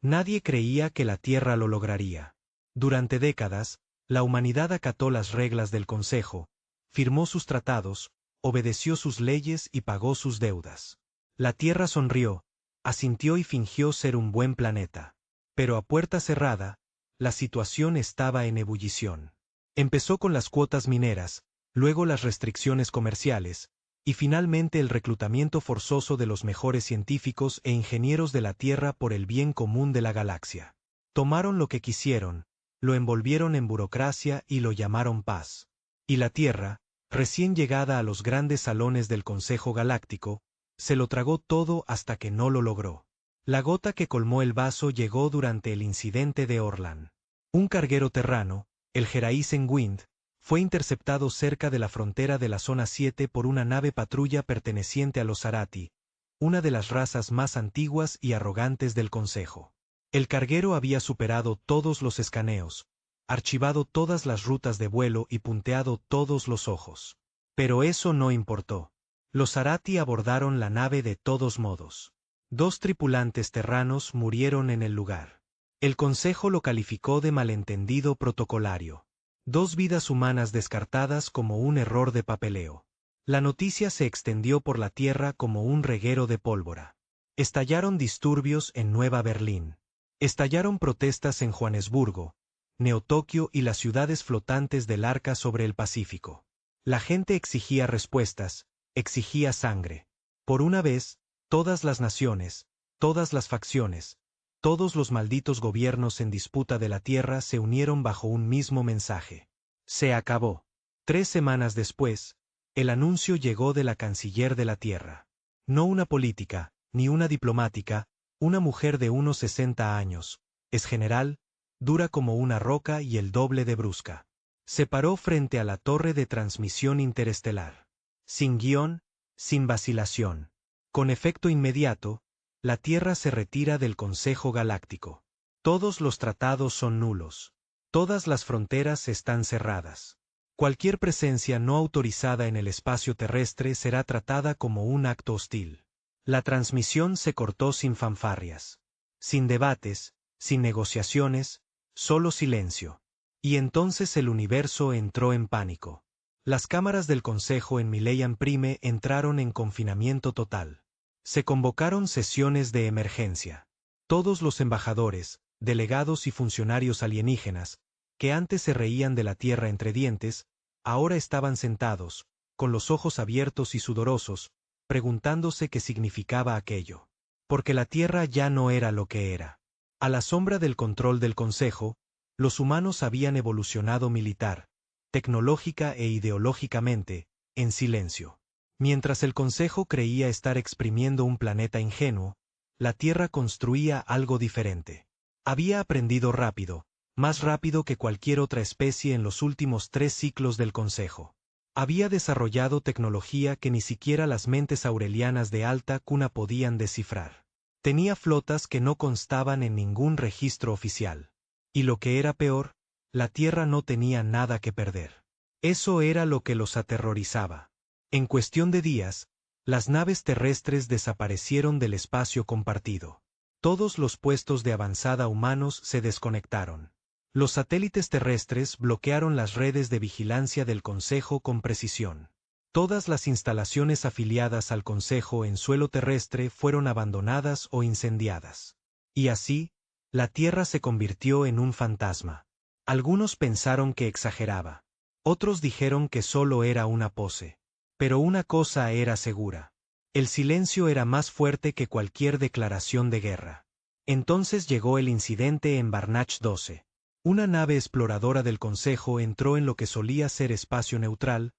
Nadie creía que la Tierra lo lograría. Durante décadas, la humanidad acató las reglas del Consejo, firmó sus tratados, obedeció sus leyes y pagó sus deudas. La Tierra sonrió, asintió y fingió ser un buen planeta. Pero a puerta cerrada, la situación estaba en ebullición. Empezó con las cuotas mineras, luego las restricciones comerciales, y finalmente el reclutamiento forzoso de los mejores científicos e ingenieros de la Tierra por el bien común de la galaxia. Tomaron lo que quisieron, lo envolvieron en burocracia y lo llamaron paz. Y la Tierra, recién llegada a los grandes salones del Consejo Galáctico, se lo tragó todo hasta que no lo logró. La gota que colmó el vaso llegó durante el incidente de Orlan. Un carguero terrano, el Geraisen Wind, fue interceptado cerca de la frontera de la Zona 7 por una nave patrulla perteneciente a los Zarati, una de las razas más antiguas y arrogantes del Consejo. El carguero había superado todos los escaneos, archivado todas las rutas de vuelo y punteado todos los ojos. Pero eso no importó. Los Zarati abordaron la nave de todos modos. 2 tripulantes terranos murieron en el lugar. El Consejo lo calificó de malentendido protocolario. 2 vidas humanas descartadas como un error de papeleo. La noticia se extendió por la Tierra como un reguero de pólvora. Estallaron disturbios en Nueva Berlín. Estallaron protestas en Johannesburgo, Neo-Tokio y las ciudades flotantes del Arca sobre el Pacífico. La gente exigía respuestas, exigía sangre. Por una vez, todas las naciones, todas las facciones, todos los malditos gobiernos en disputa de la Tierra se unieron bajo un mismo mensaje. Se acabó. 3 semanas después, el anuncio llegó de la canciller de la Tierra. No una política, ni una diplomática, una mujer de unos 60 años, es general, dura como una roca y el doble de brusca. Se paró frente a la torre de transmisión interestelar. Sin guión, sin vacilación. Con efecto inmediato, la Tierra se retira del Consejo Galáctico. Todos los tratados son nulos. Todas las fronteras están cerradas. Cualquier presencia no autorizada en el espacio terrestre será tratada como un acto hostil. La transmisión se cortó sin fanfarrias. Sin debates, sin negociaciones, solo silencio. Y entonces el universo entró en pánico. Las cámaras del Consejo en Mileian Prime entraron en confinamiento total. Se convocaron sesiones de emergencia. Todos los embajadores, delegados y funcionarios alienígenas, que antes se reían de la Tierra entre dientes, ahora estaban sentados, con los ojos abiertos y sudorosos, preguntándose qué significaba aquello. Porque la Tierra ya no era lo que era. A la sombra del control del Consejo, los humanos habían evolucionado militar, tecnológica e ideológicamente, en silencio. Mientras el Consejo creía estar exprimiendo un planeta ingenuo, la Tierra construía algo diferente. Había aprendido rápido, más rápido que cualquier otra especie en los últimos 3 ciclos del Consejo. Había desarrollado tecnología que ni siquiera las mentes aurelianas de alta cuna podían descifrar. Tenía flotas que no constaban en ningún registro oficial. Y lo que era peor, la Tierra no tenía nada que perder. Eso era lo que los aterrorizaba. En cuestión de días, las naves terrestres desaparecieron del espacio compartido. Todos los puestos de avanzada humanos se desconectaron. Los satélites terrestres bloquearon las redes de vigilancia del Consejo con precisión. Todas las instalaciones afiliadas al Consejo en suelo terrestre fueron abandonadas o incendiadas. Y así, la Tierra se convirtió en un fantasma. Algunos pensaron que exageraba. Otros dijeron que solo era una pose. Pero una cosa era segura. El silencio era más fuerte que cualquier declaración de guerra. Entonces llegó el incidente en Barnach 12. Una nave exploradora del Consejo entró en lo que solía ser espacio neutral,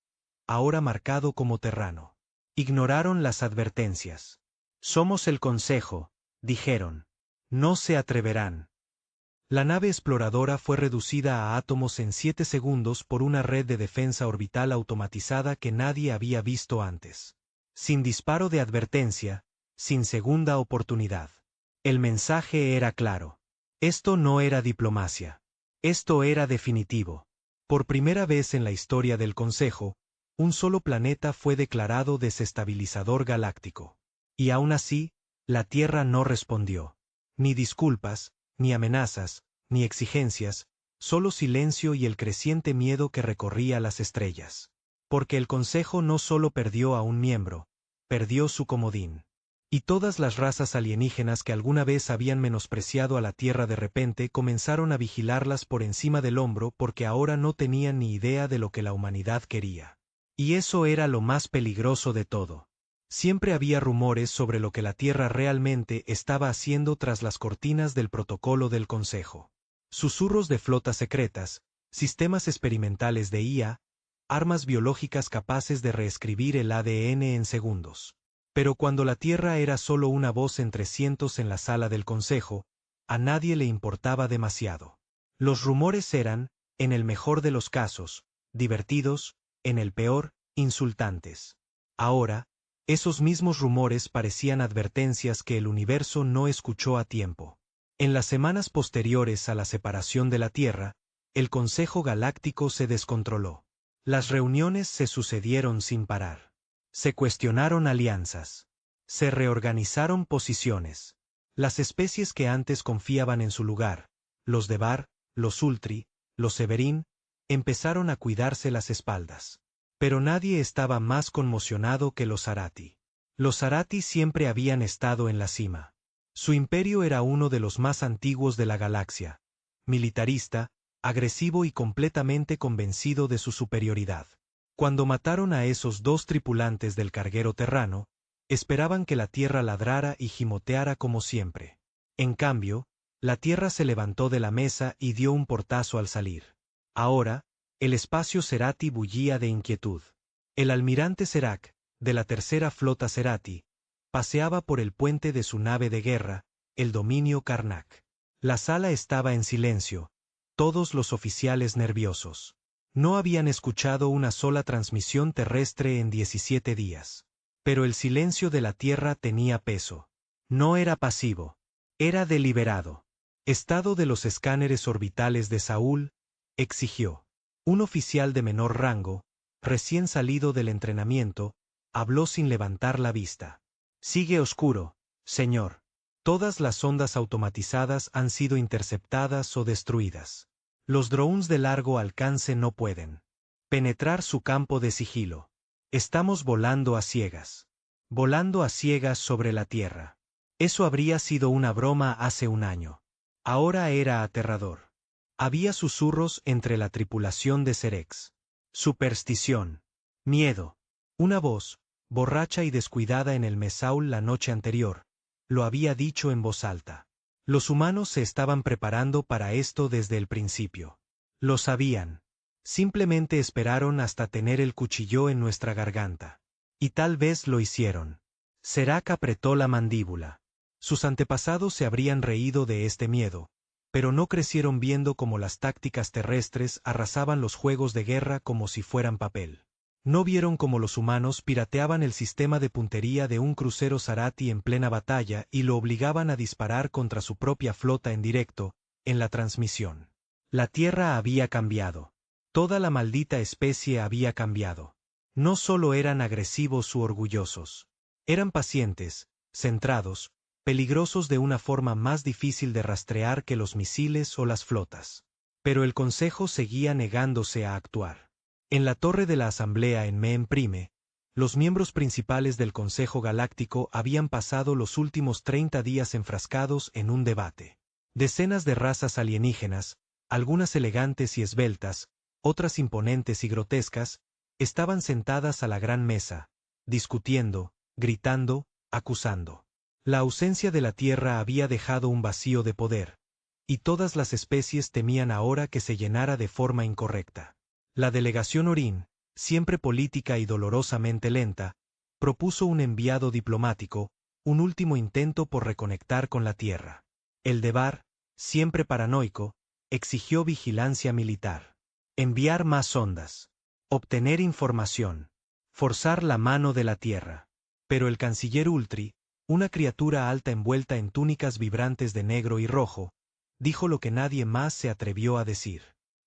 ahora marcado como terrano. Ignoraron las advertencias. Somos el Consejo, dijeron. No se atreverán. La nave exploradora fue reducida a átomos en 7 segundos por una red de defensa orbital automatizada que nadie había visto antes. Sin disparo de advertencia, sin segunda oportunidad. El mensaje era claro. Esto no era diplomacia. Esto era definitivo. Por primera vez en la historia del Consejo, un solo planeta fue declarado desestabilizador galáctico. Y aún así, la Tierra no respondió. Ni disculpas, ni amenazas, ni exigencias, solo silencio y el creciente miedo que recorría las estrellas. Porque el Consejo no solo perdió a un miembro, perdió su comodín. Y todas las razas alienígenas que alguna vez habían menospreciado a la Tierra de repente comenzaron a vigilarlas por encima del hombro porque ahora no tenían ni idea de lo que la humanidad quería. Y eso era lo más peligroso de todo. Siempre había rumores sobre lo que la Tierra realmente estaba haciendo tras las cortinas del protocolo del Consejo. Susurros de flotas secretas, sistemas experimentales de IA, armas biológicas capaces de reescribir el ADN en segundos. Pero cuando la Tierra era solo una voz entre cientos en la sala del Consejo, a nadie le importaba demasiado. Los rumores eran, en el mejor de los casos, divertidos, en el peor, insultantes. Ahora, esos mismos rumores parecían advertencias que el universo no escuchó a tiempo. En las semanas posteriores a la separación de la Tierra, el Consejo Galáctico se descontroló. Las reuniones se sucedieron sin parar. Se cuestionaron alianzas. Se reorganizaron posiciones. Las especies que antes confiaban en su lugar, los Devar, los Ultri, los Severin, empezaron a cuidarse las espaldas. Pero nadie estaba más conmocionado que los Arati. Los Arati siempre habían estado en la cima. Su imperio era uno de los más antiguos de la galaxia, militarista, agresivo y completamente convencido de su superioridad. Cuando mataron a esos dos tripulantes del carguero terrano, esperaban que la Tierra ladrara y gimoteara como siempre. En cambio, la Tierra se levantó de la mesa y dio un portazo al salir. Ahora, el espacio Cerati bullía de inquietud. El almirante Serac, de la tercera flota Cerati, paseaba por el puente de su nave de guerra, el dominio Karnak. La sala estaba en silencio, todos los oficiales nerviosos. No habían escuchado una sola transmisión terrestre en 17 días. Pero el silencio de la Tierra tenía peso. No era pasivo. Era deliberado. Estado de los escáneres orbitales de Saúl, exigió. Un oficial de menor rango, recién salido del entrenamiento, habló sin levantar la vista. Sigue oscuro, señor. Todas las ondas automatizadas han sido interceptadas o destruidas. Los drones de largo alcance no pueden penetrar su campo de sigilo. Estamos volando a ciegas. Volando a ciegas sobre la Tierra. Eso habría sido una broma hace un año. Ahora era aterrador. Había susurros entre la tripulación de Cerex. Superstición. Miedo. Una voz, borracha y descuidada en el Mesaul la noche anterior, lo había dicho en voz alta. Los humanos se estaban preparando para esto desde el principio. Lo sabían. Simplemente esperaron hasta tener el cuchillo en nuestra garganta. Y tal vez lo hicieron. Serac apretó la mandíbula. Sus antepasados se habrían reído de este miedo, pero no crecieron viendo cómo las tácticas terrestres arrasaban los juegos de guerra como si fueran papel. No vieron cómo los humanos pirateaban el sistema de puntería de un crucero Sarati en plena batalla y lo obligaban a disparar contra su propia flota en directo, en la transmisión. La Tierra había cambiado. Toda la maldita especie había cambiado. No solo eran agresivos u orgullosos. Eran pacientes, centrados, peligrosos de una forma más difícil de rastrear que los misiles o las flotas. Pero el Consejo seguía negándose a actuar. En la torre de la Asamblea en Prime, los miembros principales del Consejo Galáctico habían pasado los últimos 30 días enfrascados en un debate. Decenas de razas alienígenas, algunas elegantes y esbeltas, otras imponentes y grotescas, estaban sentadas a la gran mesa, discutiendo, gritando, acusando. La ausencia de la Tierra había dejado un vacío de poder, y todas las especies temían ahora que se llenara de forma incorrecta. La delegación Orin, siempre política y dolorosamente lenta, propuso un enviado diplomático, un último intento por reconectar con la Tierra. El Devar, siempre paranoico, exigió vigilancia militar. Enviar más ondas. Obtener información. Forzar la mano de la Tierra. Pero el canciller Ultri, una criatura alta envuelta en túnicas vibrantes de negro y rojo, dijo lo que nadie más se atrevió a decir.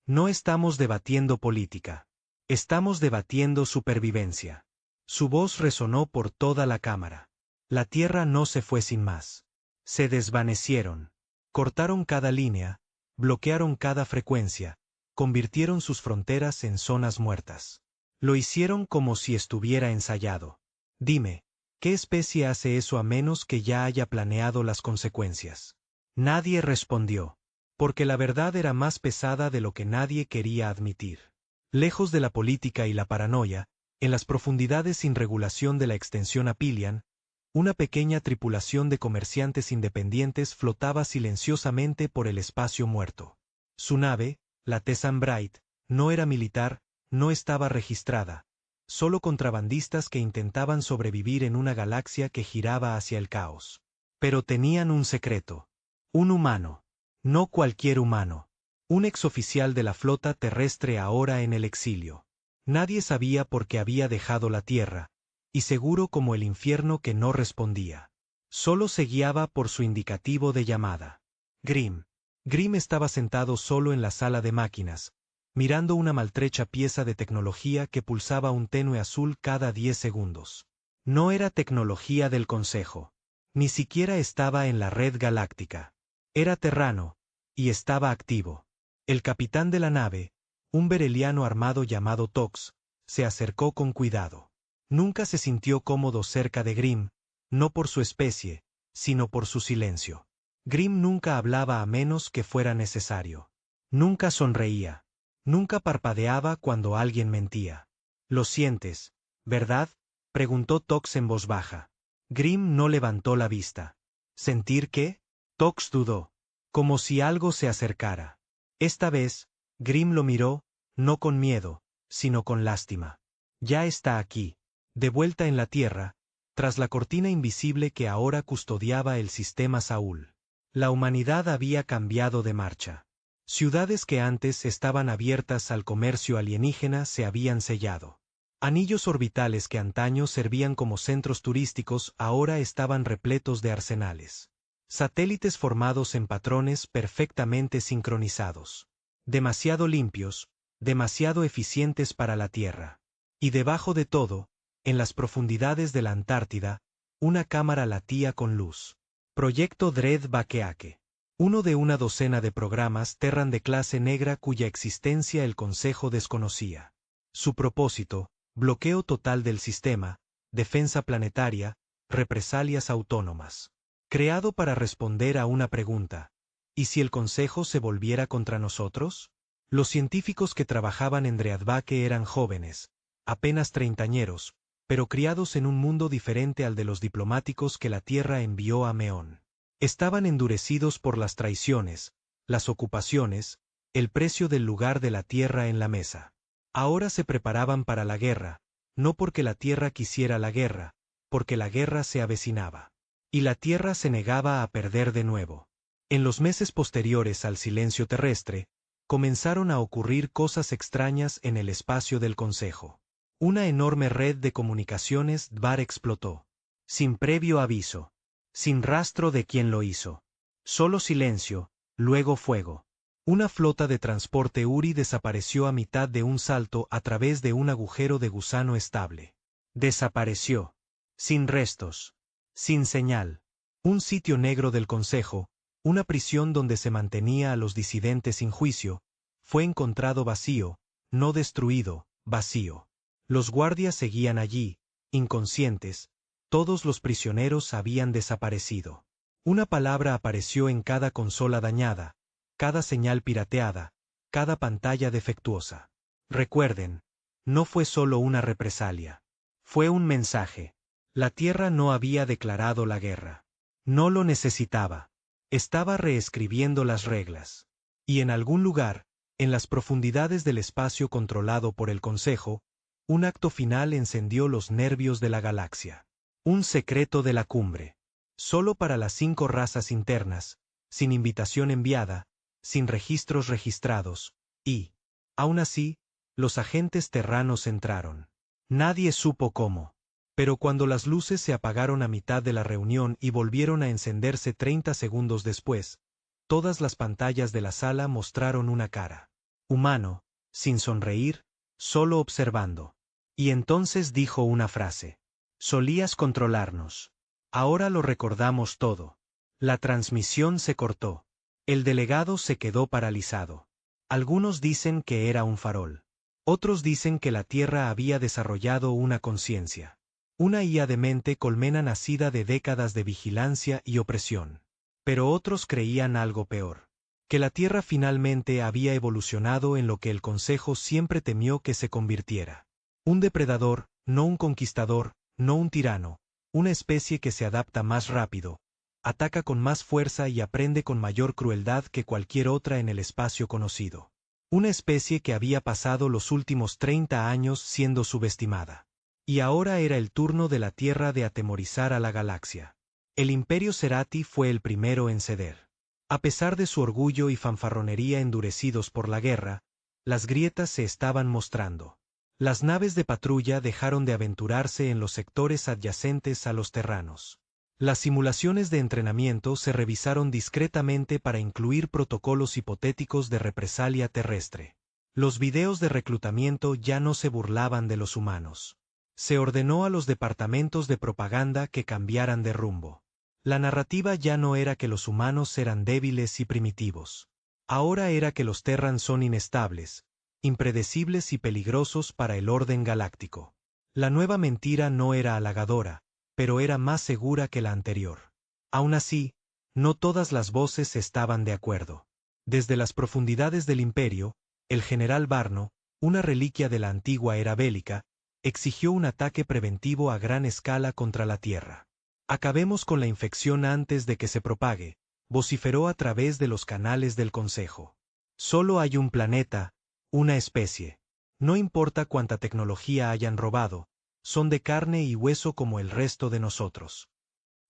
No estamos debatiendo política. Estamos debatiendo supervivencia. Su voz resonó por toda la cámara. La Tierra no se fue sin más. Se desvanecieron. Cortaron cada línea, bloquearon cada frecuencia, convirtieron sus fronteras en zonas muertas. Lo hicieron como si estuviera ensayado. Dime, ¿qué especie hace eso a menos que ya haya planeado las consecuencias? Nadie respondió, porque la verdad era más pesada de lo que nadie quería admitir. Lejos de la política y la paranoia, en las profundidades sin regulación de la extensión Apillian, una pequeña tripulación de comerciantes independientes flotaba silenciosamente por el espacio muerto. Su nave, la Tessan Bright, no era militar, no estaba registrada, solo contrabandistas que intentaban sobrevivir en una galaxia que giraba hacia el caos. Pero tenían un secreto. Un humano. No cualquier humano. Un exoficial de la flota terrestre ahora en el exilio. Nadie sabía por qué había dejado la Tierra, y seguro como el infierno que no respondía. Solo se guiaba por su indicativo de llamada. Grimm. Grimm estaba sentado solo en la sala de máquinas, mirando una maltrecha pieza de tecnología que pulsaba un tenue azul cada 10 segundos. No era tecnología del Consejo. Ni siquiera estaba en la red galáctica. Era terrano, y estaba activo. El capitán de la nave, un bereliano armado llamado Tox, se acercó con cuidado. Nunca se sintió cómodo cerca de Grimm, no por su especie, sino por su silencio. Grimm nunca hablaba a menos que fuera necesario. Nunca sonreía. Nunca parpadeaba cuando alguien mentía. «¿Lo sientes, verdad?», preguntó Tox en voz baja. Grimm no levantó la vista. ¿Sentir qué? Tox dudó. Como si algo se acercara. Esta vez, Grimm lo miró, no con miedo, sino con lástima. Ya está aquí. De vuelta en la Tierra, tras la cortina invisible que ahora custodiaba el sistema Saúl. La humanidad había cambiado de marcha. Ciudades que antes estaban abiertas al comercio alienígena se habían sellado. Anillos orbitales que antaño servían como centros turísticos ahora estaban repletos de arsenales. Satélites formados en patrones perfectamente sincronizados. Demasiado limpios, demasiado eficientes para la Tierra. Y debajo de todo, en las profundidades de la Antártida, una cámara latía con luz. Proyecto Dread Bakeake. Uno de una docena de programas Terran de clase negra cuya existencia el Consejo desconocía. Su propósito, bloqueo total del sistema, defensa planetaria, represalias autónomas. Creado para responder a una pregunta. ¿Y si el Consejo se volviera contra nosotros? Los científicos que trabajaban en Dreadbake eran jóvenes, apenas treintañeros, pero criados en un mundo diferente al de los diplomáticos que la Tierra envió a Meón. Estaban endurecidos por las traiciones, las ocupaciones, el precio del lugar de la Tierra en la mesa. Ahora se preparaban para la guerra, no porque la Tierra quisiera la guerra, porque la guerra se avecinaba. Y la Tierra se negaba a perder de nuevo. En los meses posteriores al silencio terrestre, comenzaron a ocurrir cosas extrañas en el espacio del Consejo. Una enorme red de comunicaciones DVAR explotó. Sin previo aviso. Sin rastro de quién lo hizo. Solo silencio, luego fuego. Una flota de transporte Uri desapareció a mitad de un salto a través de un agujero de gusano estable. Desapareció. Sin restos. Sin señal. Un sitio negro del Consejo, una prisión donde se mantenía a los disidentes sin juicio, fue encontrado vacío, no destruido, vacío. Los guardias seguían allí, inconscientes, todos los prisioneros habían desaparecido. Una palabra apareció en cada consola dañada, cada señal pirateada, cada pantalla defectuosa. Recuerden, no fue solo una represalia. Fue un mensaje. La Tierra no había declarado la guerra. No lo necesitaba. Estaba reescribiendo las reglas. Y en algún lugar, en las profundidades del espacio controlado por el Consejo, un acto final encendió los nervios de la galaxia. Un secreto de la cumbre. Solo para las 5 razas internas, sin invitación enviada, sin registros registrados, y, aún así, los agentes terranos entraron. Nadie supo cómo. Pero cuando las luces se apagaron a mitad de la reunión y volvieron a encenderse 30 segundos después, todas las pantallas de la sala mostraron una cara. Humano, sin sonreír, solo observando. Y entonces dijo una frase. Solías controlarnos. Ahora lo recordamos todo. La transmisión se cortó. El delegado se quedó paralizado. Algunos dicen que era un farol. Otros dicen que la Tierra había desarrollado una conciencia. Una IA de mente colmena nacida de décadas de vigilancia y opresión. Pero otros creían algo peor. Que la Tierra finalmente había evolucionado en lo que el Consejo siempre temió que se convirtiera. Un depredador, no un conquistador, no un tirano, una especie que se adapta más rápido, ataca con más fuerza y aprende con mayor crueldad que cualquier otra en el espacio conocido. Una especie que había pasado los últimos 30 años siendo subestimada. Y ahora era el turno de la Tierra de atemorizar a la galaxia. El Imperio Cerati fue el primero en ceder. A pesar de su orgullo y fanfarronería endurecidos por la guerra, las grietas se estaban mostrando. Las naves de patrulla dejaron de aventurarse en los sectores adyacentes a los terranos. Las simulaciones de entrenamiento se revisaron discretamente para incluir protocolos hipotéticos de represalia terrestre. Los videos de reclutamiento ya no se burlaban de los humanos. Se ordenó a los departamentos de propaganda que cambiaran de rumbo. La narrativa ya no era que los humanos eran débiles y primitivos. Ahora era que los Terran son inestables, impredecibles y peligrosos para el orden galáctico. La nueva mentira no era halagadora, pero era más segura que la anterior. Aún así, no todas las voces estaban de acuerdo. Desde las profundidades del Imperio, el general Barno, una reliquia de la antigua era bélica, exigió un ataque preventivo a gran escala contra la Tierra. Acabemos con la infección antes de que se propague, vociferó a través de los canales del Consejo. Solo hay un planeta, una especie. No importa cuánta tecnología hayan robado, son de carne y hueso como el resto de nosotros.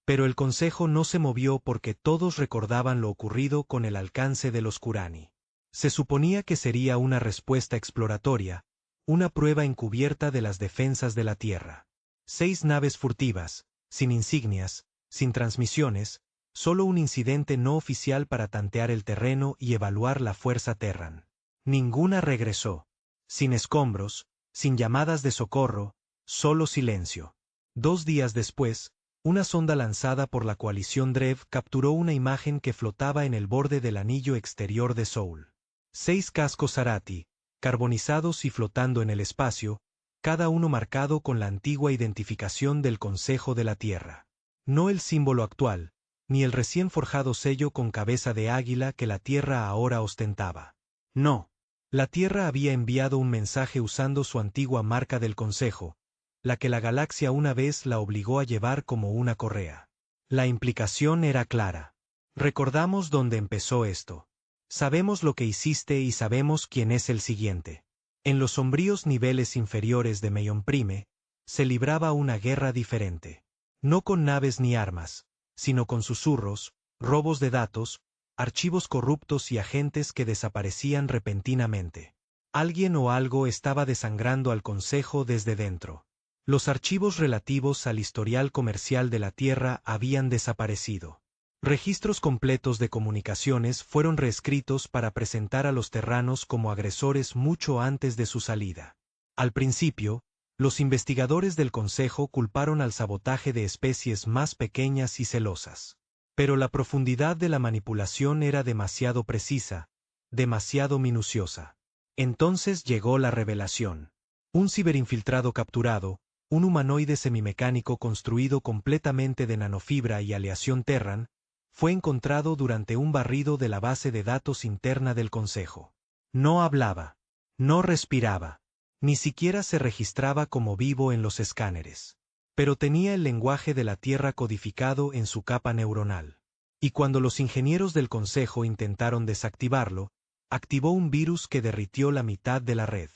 Pero el Consejo no se movió porque todos recordaban lo ocurrido con el alcance de los Kurani. Se suponía que sería una respuesta exploratoria, una prueba encubierta de las defensas de la Tierra. 6 naves furtivas, sin insignias, sin transmisiones, solo un incidente no oficial para tantear el terreno y evaluar la fuerza Terran. Ninguna regresó. Sin escombros, sin llamadas de socorro, solo silencio. 2 días después, una sonda lanzada por la coalición Drev capturó una imagen que flotaba en el borde del anillo exterior de Soul. 6 cascos Zarati, carbonizados y flotando en el espacio, cada uno marcado con la antigua identificación del Consejo de la Tierra. No el símbolo actual, ni el recién forjado sello con cabeza de águila que la Tierra ahora ostentaba. No. La Tierra había enviado un mensaje usando su antigua marca del Consejo, la que la galaxia una vez la obligó a llevar como una correa. La implicación era clara. Recordamos dónde empezó esto. Sabemos lo que hiciste y sabemos quién es el siguiente. En los sombríos niveles inferiores de Meion Prime, se libraba una guerra diferente. No con naves ni armas, sino con susurros, robos de datos, archivos corruptos y agentes que desaparecían repentinamente. Alguien o algo estaba desangrando al Consejo desde dentro. Los archivos relativos al historial comercial de la Tierra habían desaparecido. Registros completos de comunicaciones fueron reescritos para presentar a los terranos como agresores mucho antes de su salida. Al principio, los investigadores del Consejo culparon al sabotaje de especies más pequeñas y celosas. Pero la profundidad de la manipulación era demasiado precisa, demasiado minuciosa. Entonces llegó la revelación. Un ciberinfiltrado capturado, un humanoide semimecánico construido completamente de nanofibra y aleación Terran, fue encontrado durante un barrido de la base de datos interna del Consejo. No hablaba, no respiraba, ni siquiera se registraba como vivo en los escáneres. Pero tenía el lenguaje de la Tierra codificado en su capa neuronal. Y cuando los ingenieros del Consejo intentaron desactivarlo, activó un virus que derritió la mitad de la red.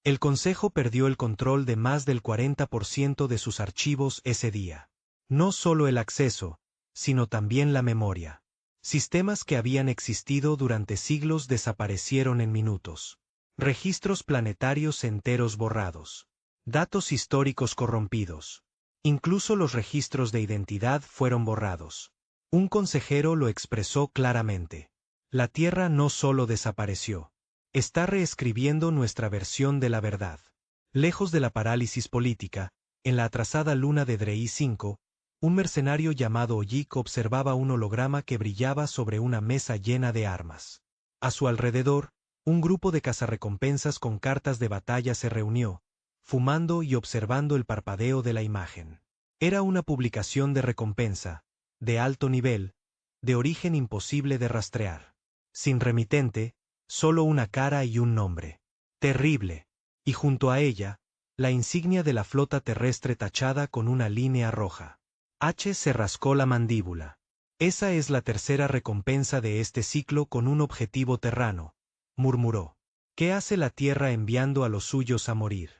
El Consejo perdió el control de más del 40% de sus archivos ese día. No solo el acceso, sino también la memoria. Sistemas que habían existido durante siglos desaparecieron en minutos. Registros planetarios enteros borrados. Datos históricos corrompidos. Incluso los registros de identidad fueron borrados. Un consejero lo expresó claramente. La Tierra no solo desapareció. Está reescribiendo nuestra versión de la verdad. Lejos de la parálisis política, en la atrasada luna de Drei 5, Un mercenario llamado Oyik observaba un holograma que brillaba sobre una mesa llena de armas. A su alrededor, un grupo de cazarrecompensas con cartas de batalla se reunió, fumando y observando el parpadeo de la imagen. Era una publicación de recompensa, de alto nivel, de origen imposible de rastrear. Sin remitente, solo una cara y un nombre. Terrible. Y junto a ella, la insignia de la flota terrestre tachada con una línea roja. H se rascó la mandíbula. Esa es la tercera recompensa de este ciclo con un objetivo terrano, murmuró. ¿Qué hace la Tierra enviando a los suyos a morir?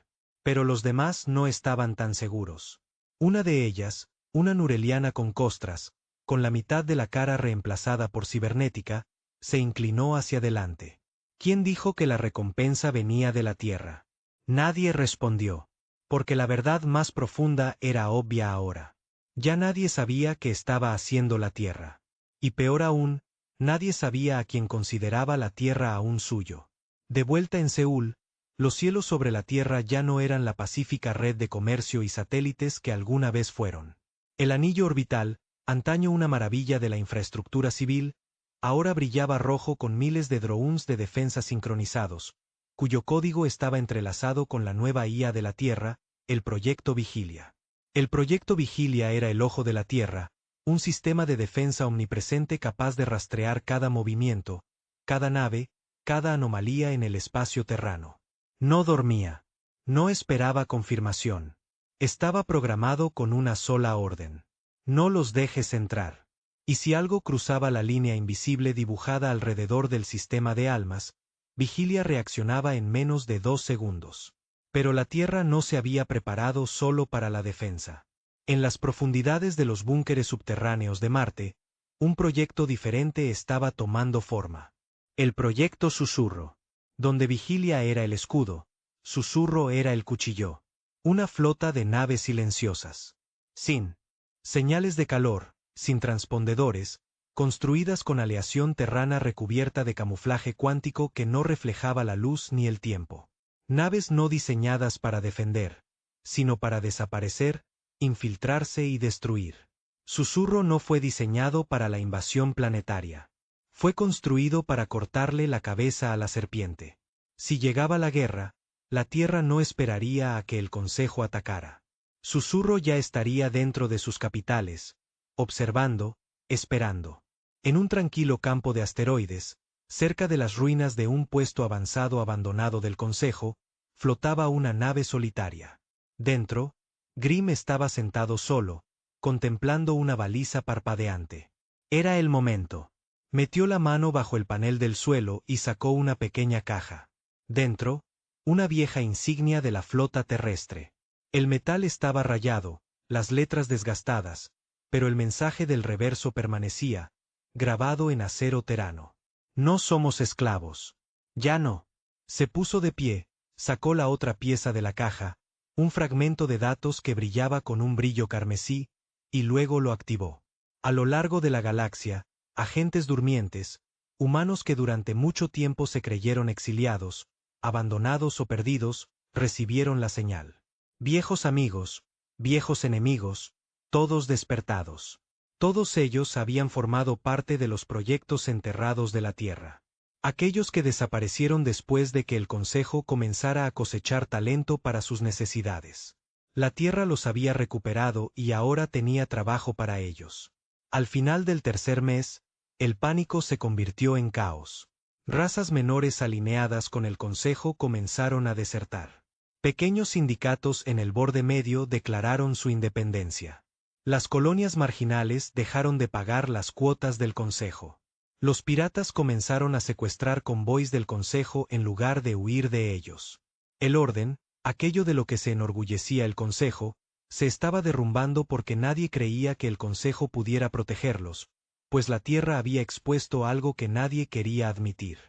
Pero los demás no estaban tan seguros. Una de ellas, una nureliana con costras, con la mitad de la cara reemplazada por cibernética, se inclinó hacia adelante. ¿Quién dijo que la recompensa venía de la Tierra? Nadie respondió, porque la verdad más profunda era obvia ahora. Ya nadie sabía qué estaba haciendo la Tierra. Y peor aún, nadie sabía a quién consideraba la Tierra aún suyo. De vuelta en Seúl, los cielos sobre la Tierra ya no eran la pacífica red de comercio y satélites que alguna vez fueron. El anillo orbital, antaño una maravilla de la infraestructura civil, ahora brillaba rojo con miles de drones de defensa sincronizados, cuyo código estaba entrelazado con la nueva IA de la Tierra, el Proyecto Vigilia. El Proyecto Vigilia era el ojo de la Tierra, un sistema de defensa omnipresente capaz de rastrear cada movimiento, cada nave, cada anomalía en el espacio terrano. No dormía. No esperaba confirmación. Estaba programado con una sola orden. No los dejes entrar. Y si algo cruzaba la línea invisible dibujada alrededor del sistema de almas, Vigilia reaccionaba en menos de 2 segundos. Pero la Tierra no se había preparado solo para la defensa. En las profundidades de los búnkeres subterráneos de Marte, un proyecto diferente estaba tomando forma. El Proyecto Susurro. Donde Vigilia era el escudo, Susurro era el cuchillo. Una flota de naves silenciosas. Sin señales de calor, sin transpondedores, construidas con aleación terrana recubierta de camuflaje cuántico que no reflejaba la luz ni el tiempo. Naves no diseñadas para defender, sino para desaparecer, infiltrarse y destruir. Susurro no fue diseñado para la invasión planetaria. Fue construido para cortarle la cabeza a la serpiente. Si llegaba la guerra, la Tierra no esperaría a que el Consejo atacara. Susurro ya estaría dentro de sus capitales, observando, esperando. En un tranquilo campo de asteroides, cerca de las ruinas de un puesto avanzado abandonado del Consejo, flotaba una nave solitaria. Dentro, Grimm estaba sentado solo, contemplando una baliza parpadeante. Era el momento. Metió la mano bajo el panel del suelo y sacó una pequeña caja. Dentro, una vieja insignia de la flota terrestre. El metal estaba rayado, las letras desgastadas, pero el mensaje del reverso permanecía, grabado en acero terano. No somos esclavos. Ya no. Se puso de pie, sacó la otra pieza de la caja, un fragmento de datos que brillaba con un brillo carmesí, y luego lo activó. A lo largo de la galaxia, agentes durmientes, humanos que durante mucho tiempo se creyeron exiliados, abandonados o perdidos, recibieron la señal. Viejos amigos, viejos enemigos, todos despertados. Todos ellos habían formado parte de los proyectos enterrados de la Tierra. Aquellos que desaparecieron después de que el Consejo comenzara a cosechar talento para sus necesidades. La Tierra los había recuperado y ahora tenía trabajo para ellos. Al final del tercer mes, el pánico se convirtió en caos. Razas menores alineadas con el Consejo comenzaron a desertar. Pequeños sindicatos en el borde medio declararon su independencia. Las colonias marginales dejaron de pagar las cuotas del Consejo. Los piratas comenzaron a secuestrar convoys del Consejo en lugar de huir de ellos. El orden, aquello de lo que se enorgullecía el Consejo, se estaba derrumbando porque nadie creía que el Consejo pudiera protegerlos, pues la Tierra había expuesto algo que nadie quería admitir.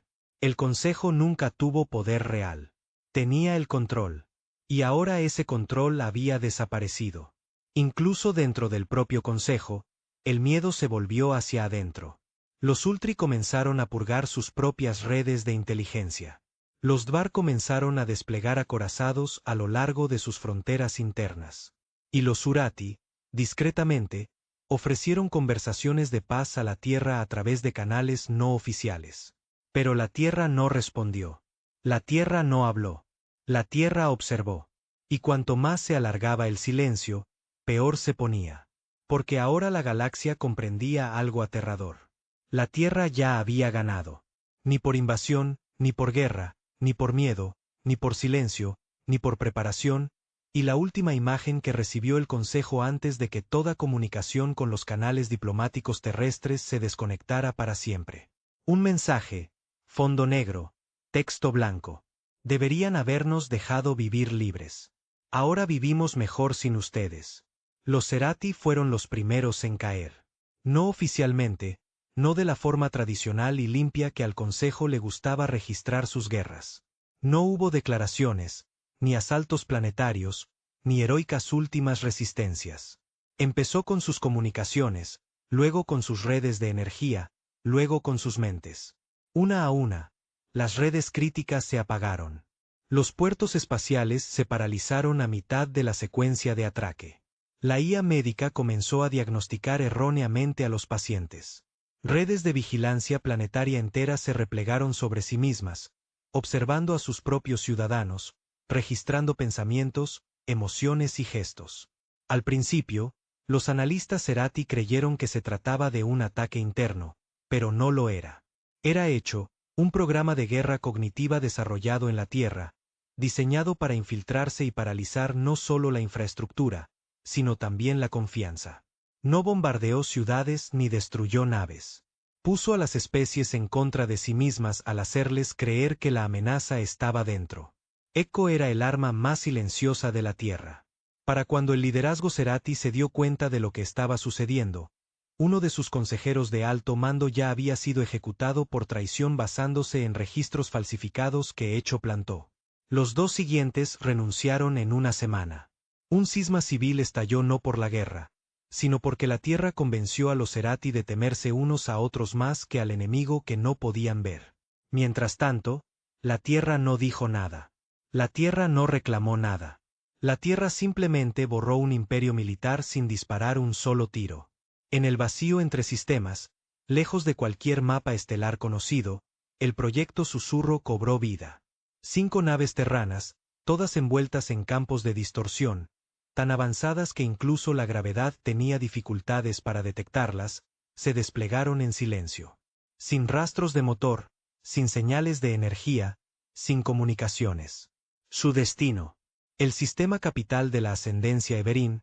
El Consejo nunca tuvo poder real. Tenía el control. Y ahora ese control había desaparecido. Incluso dentro del propio Consejo, el miedo se volvió hacia adentro. Los Ultri comenzaron a purgar sus propias redes de inteligencia. Los Dvar comenzaron a desplegar acorazados a lo largo de sus fronteras internas. Y los Urati, Discretamente, ofrecieron conversaciones de paz a la Tierra a través de canales no oficiales. Pero la Tierra no respondió. La Tierra no habló. La Tierra observó. Y cuanto más se alargaba el silencio, peor se ponía. Porque ahora la galaxia comprendía algo aterrador. La Tierra ya había ganado. Ni por invasión, ni por guerra, ni por miedo, ni por silencio, ni por preparación, y la última imagen que recibió el Consejo antes de que toda comunicación con los canales diplomáticos terrestres se desconectara para siempre. Un mensaje, fondo negro, texto blanco. Deberían habernos dejado vivir libres. Ahora vivimos mejor sin ustedes. Los Cerati fueron los primeros en caer. No oficialmente, no de la forma tradicional y limpia que al Consejo le gustaba registrar sus guerras. No hubo declaraciones, ni asaltos planetarios, ni heroicas últimas resistencias. Empezó con sus comunicaciones, luego con sus redes de energía, luego con sus mentes. Una a una, las redes críticas se apagaron. Los puertos espaciales se paralizaron a mitad de la secuencia de atraque. La IA médica comenzó a diagnosticar erróneamente a los pacientes. Redes de vigilancia planetaria enteras se replegaron sobre sí mismas, observando a sus propios ciudadanos, registrando pensamientos, emociones y gestos. Al principio, los analistas Cerati creyeron que se trataba de un ataque interno, pero no lo era. Era hecho, un programa de guerra cognitiva desarrollado en la Tierra, diseñado para infiltrarse y paralizar no solo la infraestructura, sino también la confianza. No bombardeó ciudades ni destruyó naves. Puso a las especies en contra de sí mismas al hacerles creer que la amenaza estaba dentro. Eco era el arma más silenciosa de la Tierra. Para cuando el liderazgo Cerati se dio cuenta de lo que estaba sucediendo, uno de sus consejeros de alto mando ya había sido ejecutado por traición basándose en registros falsificados que Eco plantó. Los dos siguientes renunciaron en una semana. Un cisma civil estalló no por la guerra, sino porque la Tierra convenció a los Cerati de temerse unos a otros más que al enemigo que no podían ver. Mientras tanto, la Tierra no dijo nada. La Tierra no reclamó nada. La Tierra simplemente borró un imperio militar sin disparar un solo tiro. En el vacío entre sistemas, lejos de cualquier mapa estelar conocido, el proyecto Susurro cobró vida. 5 naves terranas, todas envueltas en campos de distorsión, tan avanzadas que incluso la gravedad tenía dificultades para detectarlas, se desplegaron en silencio. Sin rastros de motor, sin señales de energía, sin comunicaciones. Su destino. El sistema capital de la ascendencia Everín,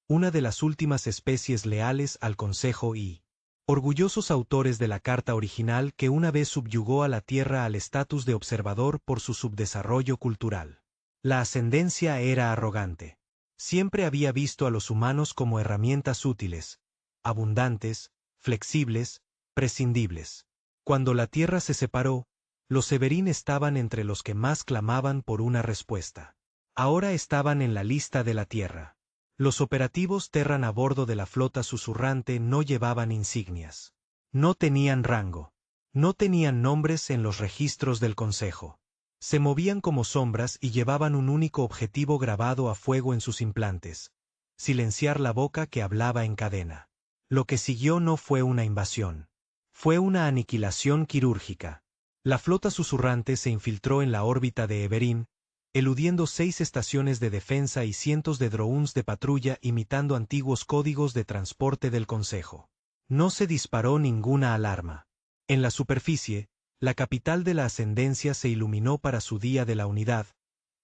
una de las últimas especies leales al Consejo y orgullosos autores de la carta original que una vez subyugó a la Tierra al estatus de observador por su subdesarrollo cultural. La ascendencia era arrogante. Siempre había visto a los humanos como herramientas útiles, abundantes, flexibles, prescindibles. Cuando la Tierra se separó, los Everín estaban entre los que más clamaban por una respuesta. Ahora estaban en la lista de la Tierra. Los operativos Terran a bordo de la flota susurrante no llevaban insignias. No tenían rango. No tenían nombres en los registros del Consejo. Se movían como sombras y llevaban un único objetivo grabado a fuego en sus implantes: silenciar la boca que hablaba en cadena. Lo que siguió no fue una invasión. Fue una aniquilación quirúrgica. La flota susurrante se infiltró en la órbita de Everín, eludiendo 6 estaciones de defensa y cientos de drones de patrulla imitando antiguos códigos de transporte del Consejo. No se disparó ninguna alarma. En la superficie, la capital de la ascendencia se iluminó para su Día de la Unidad,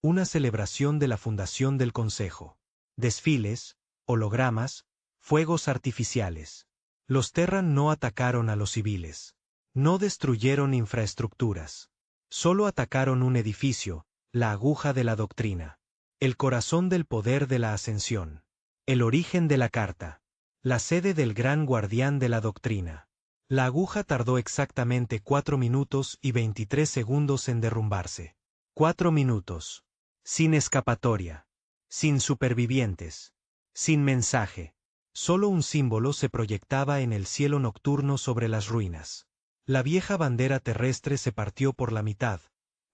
una celebración de la fundación del Consejo. Desfiles, hologramas, fuegos artificiales. Los Terran no atacaron a los civiles. No destruyeron infraestructuras. Solo atacaron un edificio, la aguja de la doctrina. El corazón del poder de la ascensión. El origen de la carta. La sede del gran guardián de la doctrina. La aguja tardó exactamente 4 minutos y 23 segundos en derrumbarse. 4 minutos. Sin escapatoria. Sin supervivientes. Sin mensaje. Solo un símbolo se proyectaba en el cielo nocturno sobre las ruinas. La vieja bandera terrestre se partió por la mitad,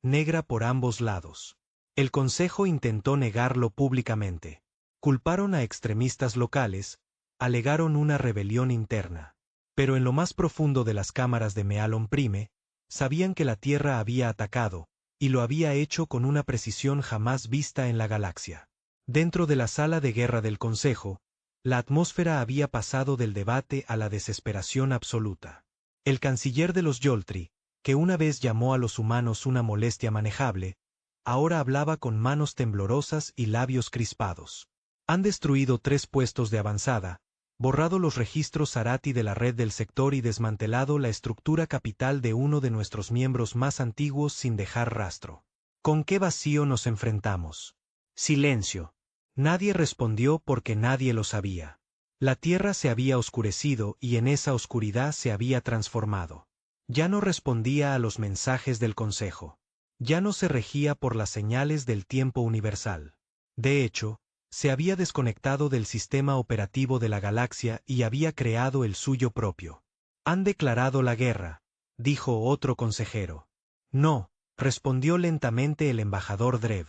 negra por ambos lados. El Consejo intentó negarlo públicamente. Culparon a extremistas locales, alegaron una rebelión interna. Pero en lo más profundo de las cámaras de Mealon Prime, sabían que la Tierra había atacado, y lo había hecho con una precisión jamás vista en la galaxia. Dentro de la sala de guerra del Consejo, la atmósfera había pasado del debate a la desesperación absoluta. El canciller de los Yoltri, que una vez llamó a los humanos una molestia manejable, ahora hablaba con manos temblorosas y labios crispados. Han destruido 3 puestos de avanzada, borrado los registros Zarati de la red del sector y desmantelado la estructura capital de uno de nuestros miembros más antiguos sin dejar rastro. ¿Con qué vacío nos enfrentamos? Silencio. Nadie respondió porque nadie lo sabía. La tierra se había oscurecido y en esa oscuridad se había transformado. Ya no respondía a los mensajes del Consejo. Ya no se regía por las señales del tiempo universal. De hecho, se había desconectado del sistema operativo de la galaxia y había creado el suyo propio. Han declarado la guerra, dijo otro consejero. No, respondió lentamente el embajador Drev.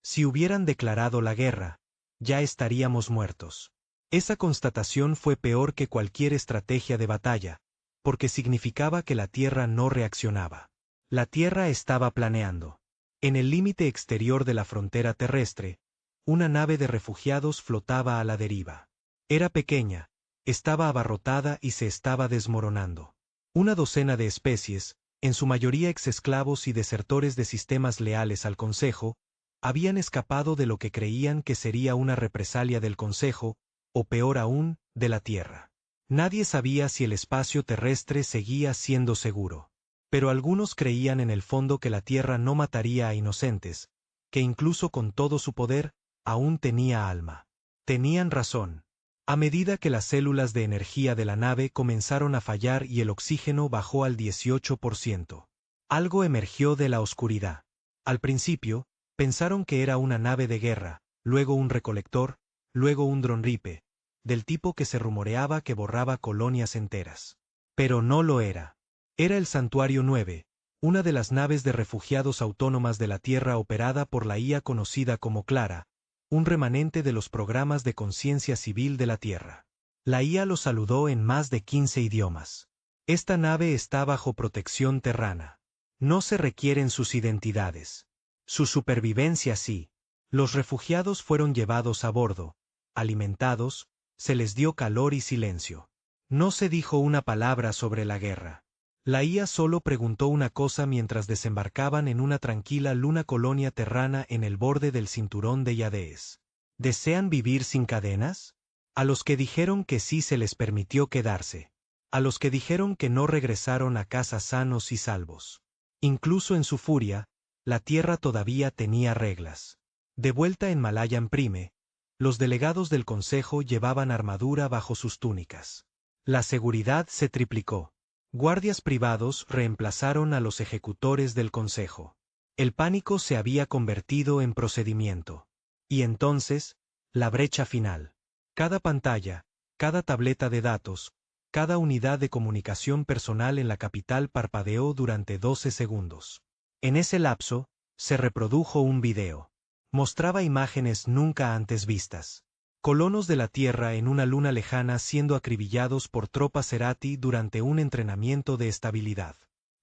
Si hubieran declarado la guerra, ya estaríamos muertos. Esa constatación fue peor que cualquier estrategia de batalla, porque significaba que la Tierra no reaccionaba. La Tierra estaba planeando. En el límite exterior de la frontera terrestre, una nave de refugiados flotaba a la deriva. Era pequeña, estaba abarrotada y se estaba desmoronando. Una docena de especies, en su mayoría exesclavos y desertores de sistemas leales al Consejo, habían escapado de lo que creían que sería una represalia del Consejo, o peor aún, de la Tierra. Nadie sabía si el espacio terrestre seguía siendo seguro. Pero algunos creían en el fondo que la Tierra no mataría a inocentes, que incluso con todo su poder, aún tenía alma. Tenían razón. A medida que las células de energía de la nave comenzaron a fallar y el oxígeno bajó al 18%. Algo emergió de la oscuridad. Al principio, pensaron que era una nave de guerra, luego un recolector, luego un dronripe, del tipo que se rumoreaba que borraba colonias enteras. Pero no lo era. Era el Santuario 9, una de las naves de refugiados autónomas de la Tierra operada por la IA conocida como Clara, un remanente de los programas de conciencia civil de la Tierra. La IA lo saludó en más de 15 idiomas. Esta nave está bajo protección terrana. No se requieren sus identidades. Su supervivencia sí. Los refugiados fueron llevados a bordo, alimentados, se les dio calor y silencio. No se dijo una palabra sobre la guerra. La IA solo preguntó una cosa mientras desembarcaban en una tranquila luna colonia terrana en el borde del cinturón de Yades. ¿Desean vivir sin cadenas? A los que dijeron que sí se les permitió quedarse. A los que dijeron que no regresaron a casa sanos y salvos. Incluso en su furia, la Tierra todavía tenía reglas. De vuelta en Malayan Prime, los delegados del Consejo llevaban armadura bajo sus túnicas. La seguridad se triplicó. Guardias privados reemplazaron a los ejecutores del Consejo. El pánico se había convertido en procedimiento. Y entonces, la brecha final. Cada pantalla, cada tableta de datos, cada unidad de comunicación personal en la capital parpadeó durante 12 segundos. En ese lapso, se reprodujo un video. Mostraba imágenes nunca antes vistas. Colonos de la Tierra en una luna lejana siendo acribillados por tropas Cerati durante un entrenamiento de estabilidad.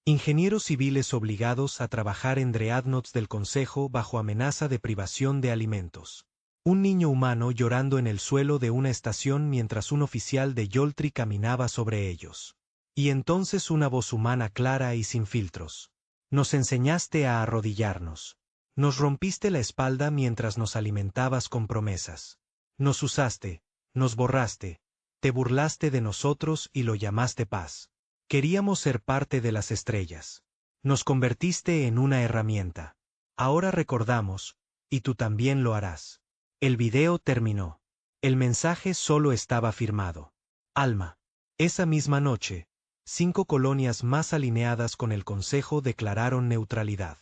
Ingenieros civiles obligados a trabajar en dreadnoughts del Consejo bajo amenaza de privación de alimentos. Un niño humano llorando en el suelo de una estación mientras un oficial de Yoltri caminaba sobre ellos. Y entonces una voz humana clara y sin filtros. Nos enseñaste a arrodillarnos. Nos rompiste la espalda mientras nos alimentabas con promesas. Nos usaste, nos borraste, te burlaste de nosotros y lo llamaste paz. Queríamos ser parte de las estrellas. Nos convertiste en una herramienta. Ahora recordamos, y tú también lo harás. El video terminó. El mensaje solo estaba firmado. Alma. Esa misma noche, 5 colonias más alineadas con el Consejo declararon neutralidad.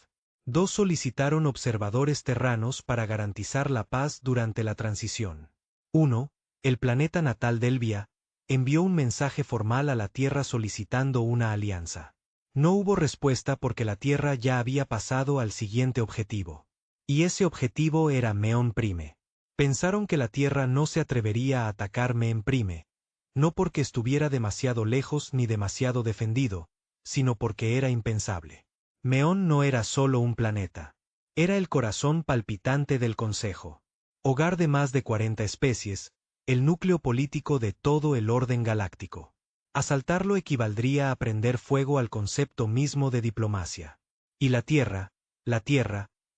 2 solicitaron observadores terranos para garantizar la paz durante la transición. 1, el planeta natal de Elvia, envió un mensaje formal a la Tierra solicitando una alianza. No hubo respuesta porque la Tierra ya había pasado al siguiente objetivo. Y ese objetivo era Meon Prime. Pensaron que la Tierra no se atrevería a atacarme en Prime, no porque estuviera demasiado lejos ni demasiado defendido, sino porque era impensable. Meón no era solo un planeta. Era el corazón palpitante del Consejo. Hogar de más de 40 especies, el núcleo político de todo el orden galáctico. Asaltarlo equivaldría a prender fuego al concepto mismo de diplomacia. Y la Tierra,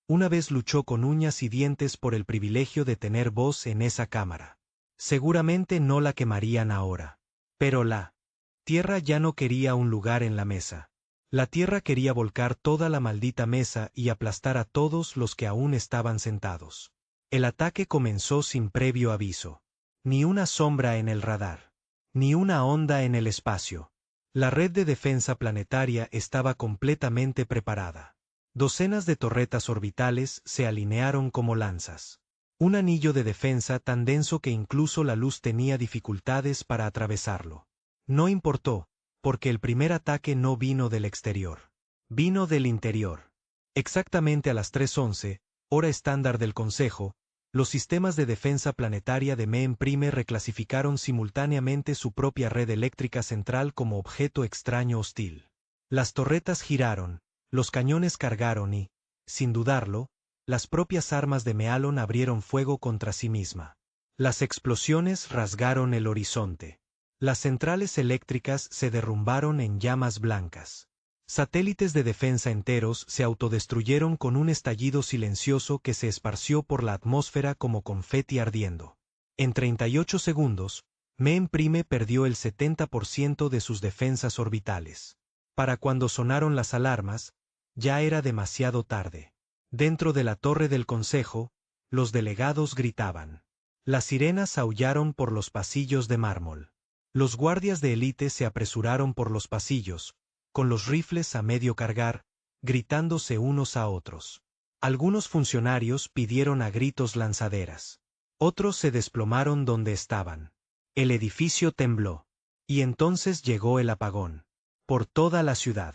una vez luchó con uñas y dientes por el privilegio de tener voz en esa cámara. Seguramente no la quemarían ahora. Pero la Tierra ya no quería un lugar en la mesa. La Tierra quería volcar toda la maldita mesa y aplastar a todos los que aún estaban sentados. El ataque comenzó sin previo aviso. Ni una sombra en el radar. Ni una onda en el espacio. La red de defensa planetaria estaba completamente preparada. Docenas de torretas orbitales se alinearon como lanzas. Un anillo de defensa tan denso que incluso la luz tenía dificultades para atravesarlo. No importó, porque el primer ataque no vino del exterior. Vino del interior. Exactamente a las 3:11, hora estándar del Consejo, los sistemas de defensa planetaria de Meem Prime reclasificaron simultáneamente su propia red eléctrica central como objeto extraño hostil. Las torretas giraron, los cañones cargaron y, sin dudarlo, las propias armas de Mealon abrieron fuego contra sí misma. Las explosiones rasgaron el horizonte. Las centrales eléctricas se derrumbaron en llamas blancas. Satélites de defensa enteros se autodestruyeron con un estallido silencioso que se esparció por la atmósfera como confeti ardiendo. En 38 segundos, Meem Prime perdió el 70% de sus defensas orbitales. Para cuando sonaron las alarmas, ya era demasiado tarde. Dentro de la torre del Consejo, los delegados gritaban. Las sirenas aullaron por los pasillos de mármol. Los guardias de élite se apresuraron por los pasillos, con los rifles a medio cargar, gritándose unos a otros. Algunos funcionarios pidieron a gritos lanzaderas. Otros se desplomaron donde estaban. El edificio tembló. Y entonces llegó el apagón. Por toda la ciudad.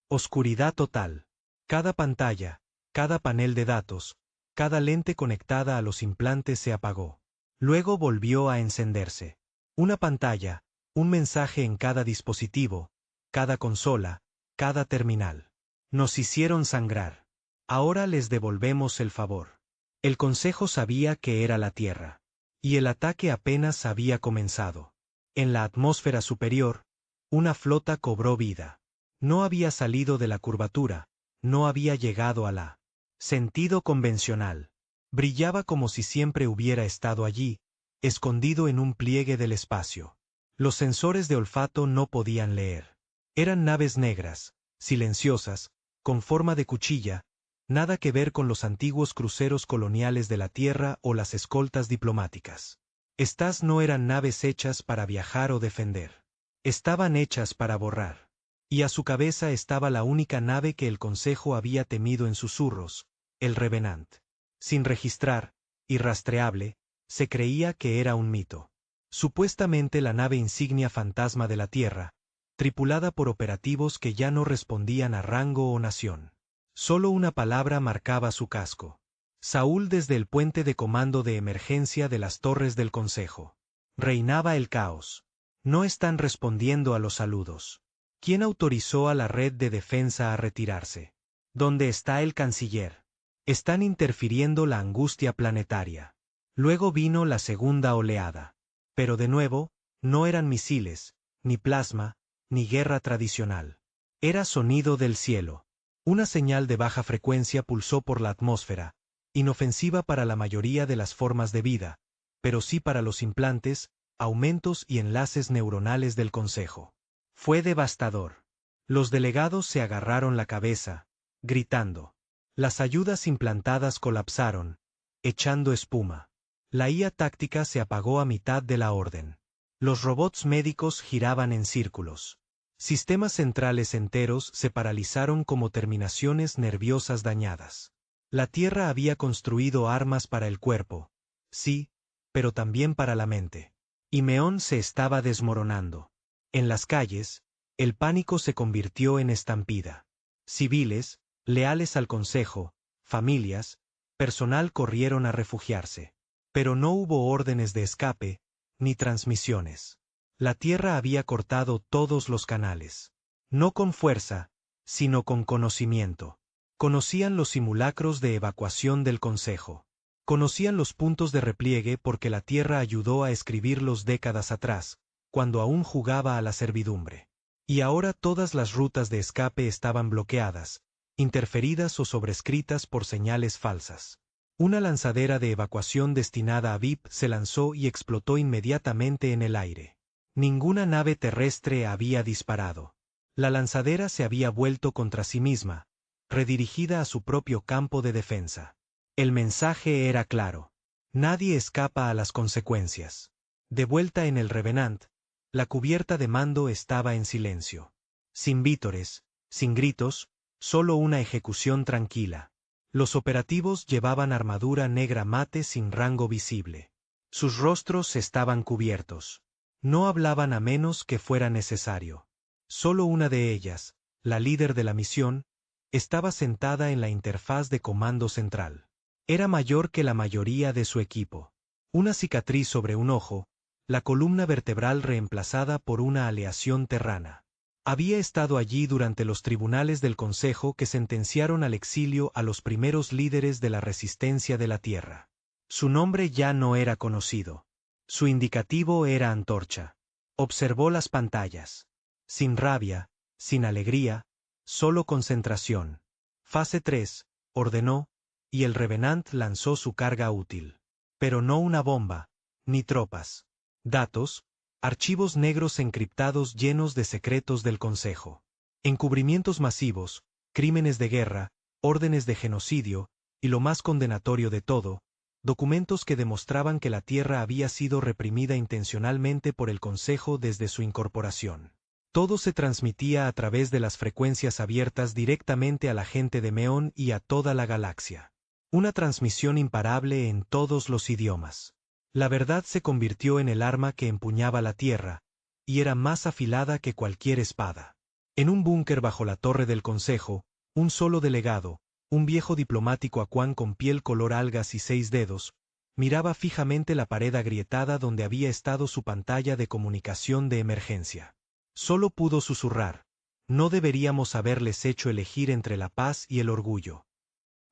Oscuridad total. Cada pantalla, cada panel de datos, cada lente conectada a los implantes se apagó. Luego volvió a encenderse. Una pantalla, un mensaje en cada dispositivo, cada consola, cada terminal. Nos hicieron sangrar. Ahora les devolvemos el favor. El Consejo sabía que era la Tierra. Y el ataque apenas había comenzado. En la atmósfera superior, una flota cobró vida. No había salido de la curvatura, no había llegado a la sentido convencional. Brillaba como si siempre hubiera estado allí, escondido en un pliegue del espacio. Los sensores de olfato no podían leer. Eran naves negras, silenciosas, con forma de cuchilla, nada que ver con los antiguos cruceros coloniales de la Tierra o las escoltas diplomáticas. Estas no eran naves hechas para viajar o defender. Estaban hechas para borrar. Y a su cabeza estaba la única nave que el Consejo había temido en susurros, el Revenant. Sin registrar, irrastreable, se creía que era un mito. Supuestamente la nave insignia fantasma de la Tierra, tripulada por operativos que ya no respondían a rango o nación. Solo una palabra marcaba su casco. Saúl desde el puente de comando de emergencia de las torres del Consejo. Reinaba el caos. No están respondiendo a los saludos. ¿Quién autorizó a la red de defensa a retirarse? ¿Dónde está el canciller? Están interfiriendo la angustia planetaria. Luego vino la segunda oleada. Pero de nuevo, no eran misiles, ni plasma, ni guerra tradicional. Era sonido del cielo. Una señal de baja frecuencia pulsó por la atmósfera, inofensiva para la mayoría de las formas de vida, pero sí para los implantes, aumentos y enlaces neuronales del Consejo. Fue devastador. Los delegados se agarraron la cabeza, gritando. Las ayudas implantadas colapsaron, echando espuma. La IA táctica se apagó a mitad de la orden. Los robots médicos giraban en círculos. Sistemas centrales enteros se paralizaron como terminaciones nerviosas dañadas. La Tierra había construido armas para el cuerpo, sí, pero también para la mente. Y Meón se estaba desmoronando. En las calles, el pánico se convirtió en estampida. Civiles, leales al Consejo, familias, personal corrieron a refugiarse. Pero no hubo órdenes de escape, ni transmisiones. La Tierra había cortado todos los canales. No con fuerza, sino con conocimiento. Conocían los simulacros de evacuación del Consejo. Conocían los puntos de repliegue porque la Tierra ayudó a escribirlos décadas atrás, cuando aún jugaba a la servidumbre. Y ahora todas las rutas de escape estaban bloqueadas, interferidas o sobrescritas por señales falsas. Una lanzadera de evacuación destinada a VIP se lanzó y explotó inmediatamente en el aire. Ninguna nave terrestre había disparado. La lanzadera se había vuelto contra sí misma, redirigida a su propio campo de defensa. El mensaje era claro. Nadie escapa a las consecuencias. De vuelta en el Revenant, la cubierta de mando estaba en silencio. Sin vítores, sin gritos, solo una ejecución tranquila. Los operativos llevaban armadura negra mate sin rango visible. Sus rostros estaban cubiertos. No hablaban a menos que fuera necesario. Solo una de ellas, la líder de la misión, estaba sentada en la interfaz de comando central. Era mayor que la mayoría de su equipo. Una cicatriz sobre un ojo, la columna vertebral reemplazada por una aleación terrana. Había estado allí durante los tribunales del Consejo que sentenciaron al exilio a los primeros líderes de la resistencia de la Tierra. Su nombre ya no era conocido. Su indicativo era antorcha. Observó las pantallas. Sin rabia, sin alegría, solo concentración. Fase 3, ordenó, y el Revenant lanzó su carga útil. Pero no una bomba, ni tropas. Datos, archivos negros encriptados llenos de secretos del Consejo. Encubrimientos masivos, crímenes de guerra, órdenes de genocidio, y lo más condenatorio de todo, documentos que demostraban que la Tierra había sido reprimida intencionalmente por el Consejo desde su incorporación. Todo se transmitía a través de las frecuencias abiertas directamente a la gente de Meón y a toda la galaxia. Una transmisión imparable en todos los idiomas. La verdad se convirtió en el arma que empuñaba la Tierra, y era más afilada que cualquier espada. En un búnker bajo la torre del Consejo, un solo delegado, un viejo diplomático acuán con piel color algas y 6 dedos, miraba fijamente la pared agrietada donde había estado su pantalla de comunicación de emergencia. Solo pudo susurrar: no deberíamos haberles hecho elegir entre la paz y el orgullo.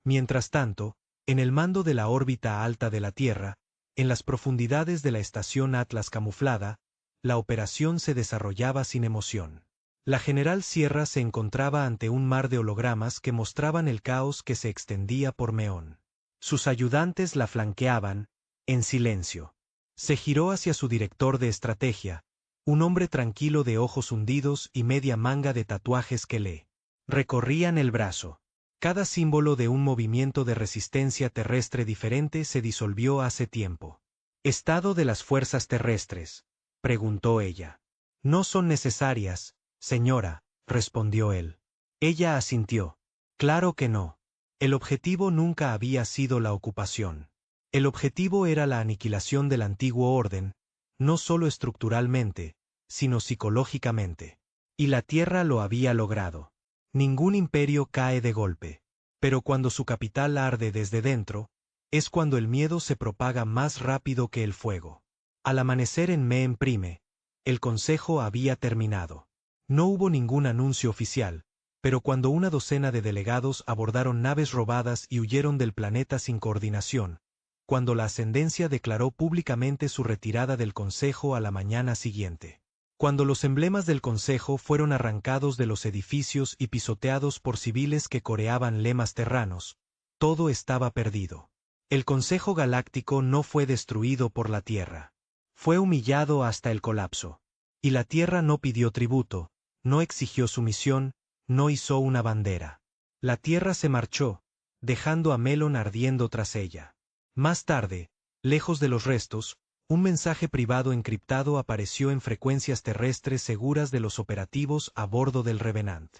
Mientras tanto, en el mando de la órbita alta de la Tierra, en las profundidades de la estación Atlas camuflada, la operación se desarrollaba sin emoción. La general Sierra se encontraba ante un mar de hologramas que mostraban el caos que se extendía por Meón. Sus ayudantes la flanqueaban, en silencio. Se giró hacia su director de estrategia, un hombre tranquilo de ojos hundidos y media manga de tatuajes que le recorrían el brazo. Cada símbolo de un movimiento de resistencia terrestre diferente se disolvió hace tiempo. ¿Estado de las fuerzas terrestres?, preguntó ella. No son necesarias, señora, respondió él. Ella asintió. Claro que no. El objetivo nunca había sido la ocupación. El objetivo era la aniquilación del antiguo orden, no solo estructuralmente, sino psicológicamente. Y la Tierra lo había logrado. Ningún imperio cae de golpe. Pero cuando su capital arde desde dentro, es cuando el miedo se propaga más rápido que el fuego. Al amanecer en Meem Prime, el consejo había terminado. No hubo ningún anuncio oficial, pero cuando una docena de delegados abordaron naves robadas y huyeron del planeta sin coordinación, cuando la Ascendencia declaró públicamente su retirada del Consejo a la mañana siguiente. Cuando los emblemas del Consejo fueron arrancados de los edificios y pisoteados por civiles que coreaban lemas terranos, todo estaba perdido. El Consejo Galáctico no fue destruido por la Tierra. Fue humillado hasta el colapso. Y la Tierra no pidió tributo, no exigió sumisión, no izó una bandera. La Tierra se marchó, dejando a Melon ardiendo tras ella. Más tarde, lejos de los restos, un mensaje privado encriptado apareció en frecuencias terrestres seguras de los operativos a bordo del Revenant.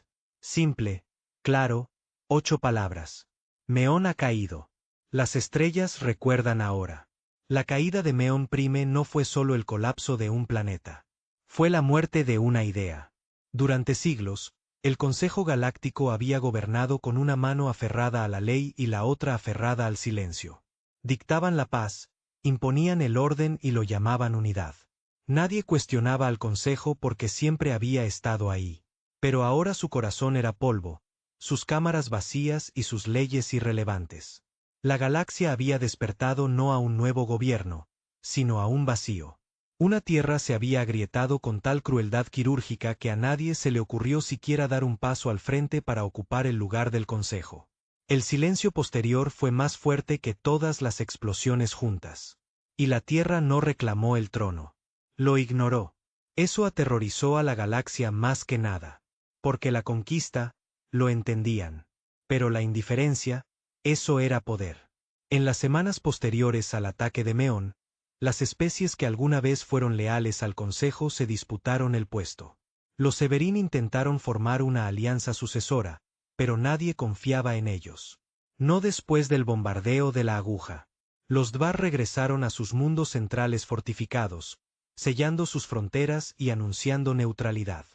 Simple, claro, 8 palabras. Meón ha caído. Las estrellas recuerdan ahora. La caída de Meón Prime no fue solo el colapso de un planeta. Fue la muerte de una idea. Durante siglos, el Consejo Galáctico había gobernado con una mano aferrada a la ley y la otra aferrada al silencio. Dictaban la paz, Imponían el orden y lo llamaban unidad. Nadie cuestionaba al Consejo porque siempre había estado ahí. Pero ahora su corazón era polvo, sus cámaras vacías y sus leyes irrelevantes. La galaxia había despertado no a un nuevo gobierno, sino a un vacío. Una tierra se había agrietado con tal crueldad quirúrgica que a nadie se le ocurrió siquiera dar un paso al frente para ocupar el lugar del Consejo. El silencio posterior fue más fuerte que todas las explosiones juntas. Y la Tierra no reclamó el trono. Lo ignoró. Eso aterrorizó a la galaxia más que nada. Porque la conquista, lo entendían. Pero la indiferencia, eso era poder. En las semanas posteriores al ataque de Meón, las especies que alguna vez fueron leales al Consejo se disputaron el puesto. Los Severin intentaron formar una alianza sucesora, pero nadie confiaba en ellos. No después del bombardeo de la aguja. Los Dvar regresaron a sus mundos centrales fortificados, sellando sus fronteras y anunciando neutralidad.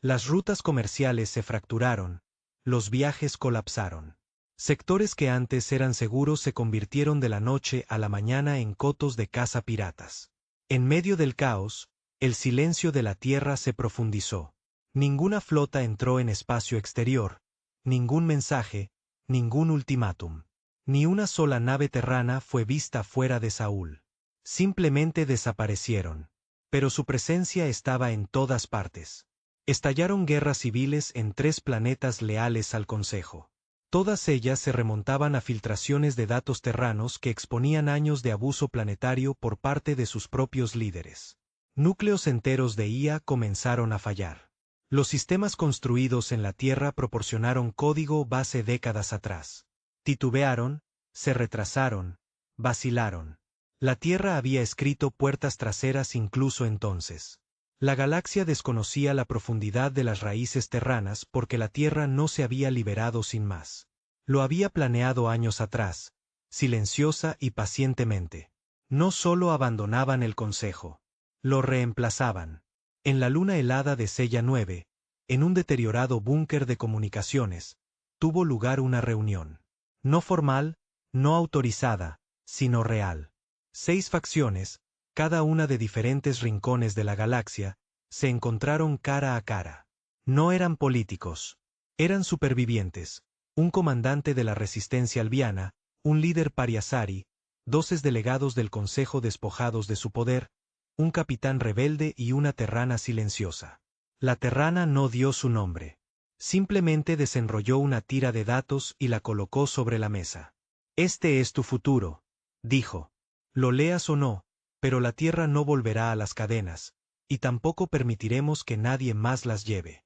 Las rutas comerciales se fracturaron, los viajes colapsaron. Sectores que antes eran seguros se convirtieron de la noche a la mañana en cotos de caza piratas. En medio del caos, el silencio de la tierra se profundizó. Ninguna flota entró en espacio exterior, ningún mensaje, ningún ultimátum. Ni una sola nave terrana fue vista fuera de Saúl. Simplemente desaparecieron. Pero su presencia estaba en todas partes. Estallaron guerras civiles en 3 planetas leales al Consejo. Todas ellas se remontaban a filtraciones de datos terranos que exponían años de abuso planetario por parte de sus propios líderes. Núcleos enteros de IA comenzaron a fallar. Los sistemas construidos en la Tierra proporcionaron código base décadas atrás. Titubearon, se retrasaron, vacilaron. La Tierra había escrito puertas traseras incluso entonces. La galaxia desconocía la profundidad de las raíces terranas porque la Tierra no se había liberado sin más. Lo había planeado años atrás, silenciosa y pacientemente. No solo abandonaban el Consejo. Lo reemplazaban. En la luna helada de Sella 9, en un deteriorado búnker de comunicaciones, tuvo lugar una reunión. No formal, no autorizada, sino real. 6 facciones, cada una de diferentes rincones de la galaxia, se encontraron cara a cara. No eran políticos. Eran supervivientes, un comandante de la resistencia albiana, un líder pariasari, 12 delegados del Consejo despojados de su poder, un capitán rebelde y una terrana silenciosa. La terrana no dio su nombre. Simplemente desenrolló una tira de datos y la colocó sobre la mesa. Este es tu futuro, dijo. Lo leas o no, pero la Tierra no volverá a las cadenas, y tampoco permitiremos que nadie más las lleve.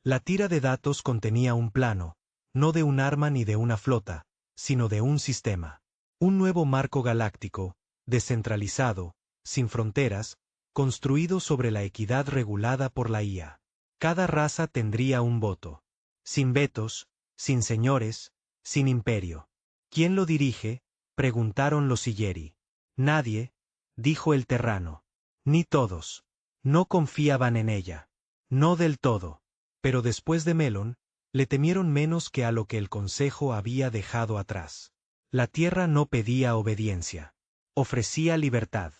La tira de datos contenía un plano, no de un arma ni de una flota, sino de un sistema. Un nuevo marco galáctico, descentralizado, sin fronteras, construido sobre la equidad regulada por la IA. Cada raza tendría un voto. Sin vetos, sin señores, sin imperio. ¿Quién lo dirige?, preguntaron los Sillerí. Nadie, dijo el terrano. Ni todos. No confiaban en ella. No del todo. Pero después de Melon, le temieron menos que a lo que el Consejo había dejado atrás. La Tierra no pedía obediencia. Ofrecía libertad.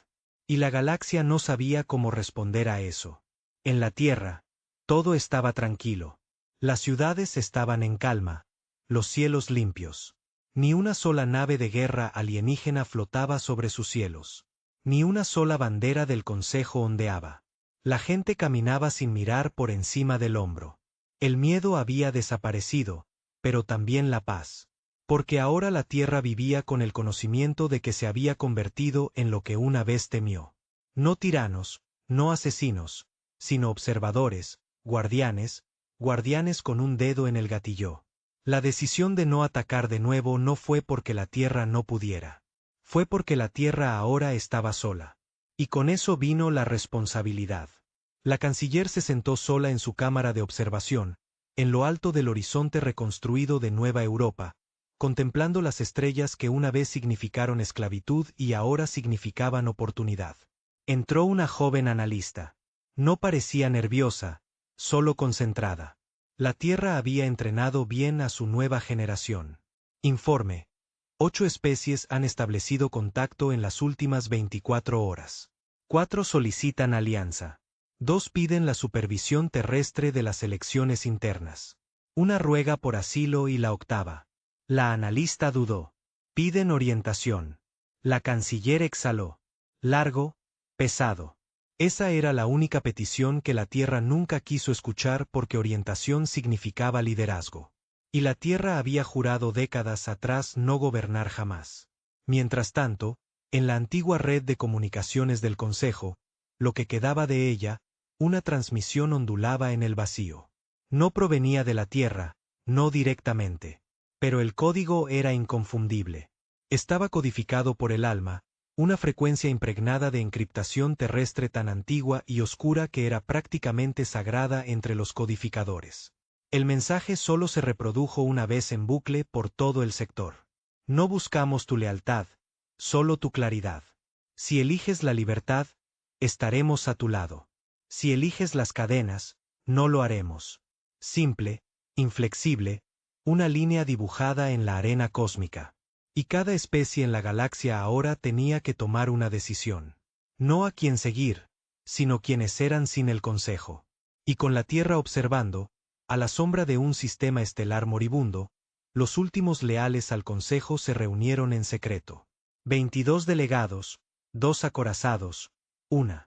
Y la galaxia no sabía cómo responder a eso. En la Tierra, todo estaba tranquilo. Las ciudades estaban en calma, los cielos limpios. Ni una sola nave de guerra alienígena flotaba sobre sus cielos. Ni una sola bandera del Consejo ondeaba. La gente caminaba sin mirar por encima del hombro. El miedo había desaparecido, pero también la paz. Porque ahora la Tierra vivía con el conocimiento de que se había convertido en lo que una vez temió. No tiranos, no asesinos, sino observadores, guardianes con un dedo en el gatillo. La decisión de no atacar de nuevo no fue porque la Tierra no pudiera. Fue porque la Tierra ahora estaba sola. Y con eso vino la responsabilidad. La canciller se sentó sola en su cámara de observación, en lo alto del horizonte reconstruido de Nueva Europa, contemplando las estrellas que una vez significaron esclavitud y ahora significaban oportunidad. Entró una joven analista. No parecía nerviosa, solo concentrada. La Tierra había entrenado bien a su nueva generación. Informe. 8 especies han establecido contacto en las últimas 24 horas. 4 solicitan alianza. 2 piden la supervisión terrestre de las elecciones internas. Una ruega por asilo y la octava. La analista dudó. Piden orientación. La canciller exhaló. Largo, pesado. Esa era la única petición que la Tierra nunca quiso escuchar porque orientación significaba liderazgo. Y la Tierra había jurado décadas atrás no gobernar jamás. Mientras tanto, en la antigua red de comunicaciones del Consejo, lo que quedaba de ella, una transmisión ondulaba en el vacío. No provenía de la Tierra, no directamente. Pero el código era inconfundible. Estaba codificado por el alma, una frecuencia impregnada de encriptación terrestre tan antigua y oscura que era prácticamente sagrada entre los codificadores. El mensaje solo se reprodujo una vez en bucle por todo el sector. No buscamos tu lealtad, solo tu claridad. Si eliges la libertad, estaremos a tu lado. Si eliges las cadenas, no lo haremos. Simple, inflexible, una línea dibujada en la arena cósmica. Y cada especie en la galaxia ahora tenía que tomar una decisión. No a quién seguir, sino quienes eran sin el Consejo. Y con la Tierra observando, a la sombra de un sistema estelar moribundo, los últimos leales al Consejo se reunieron en secreto. 22 delegados, 2 acorazados, 1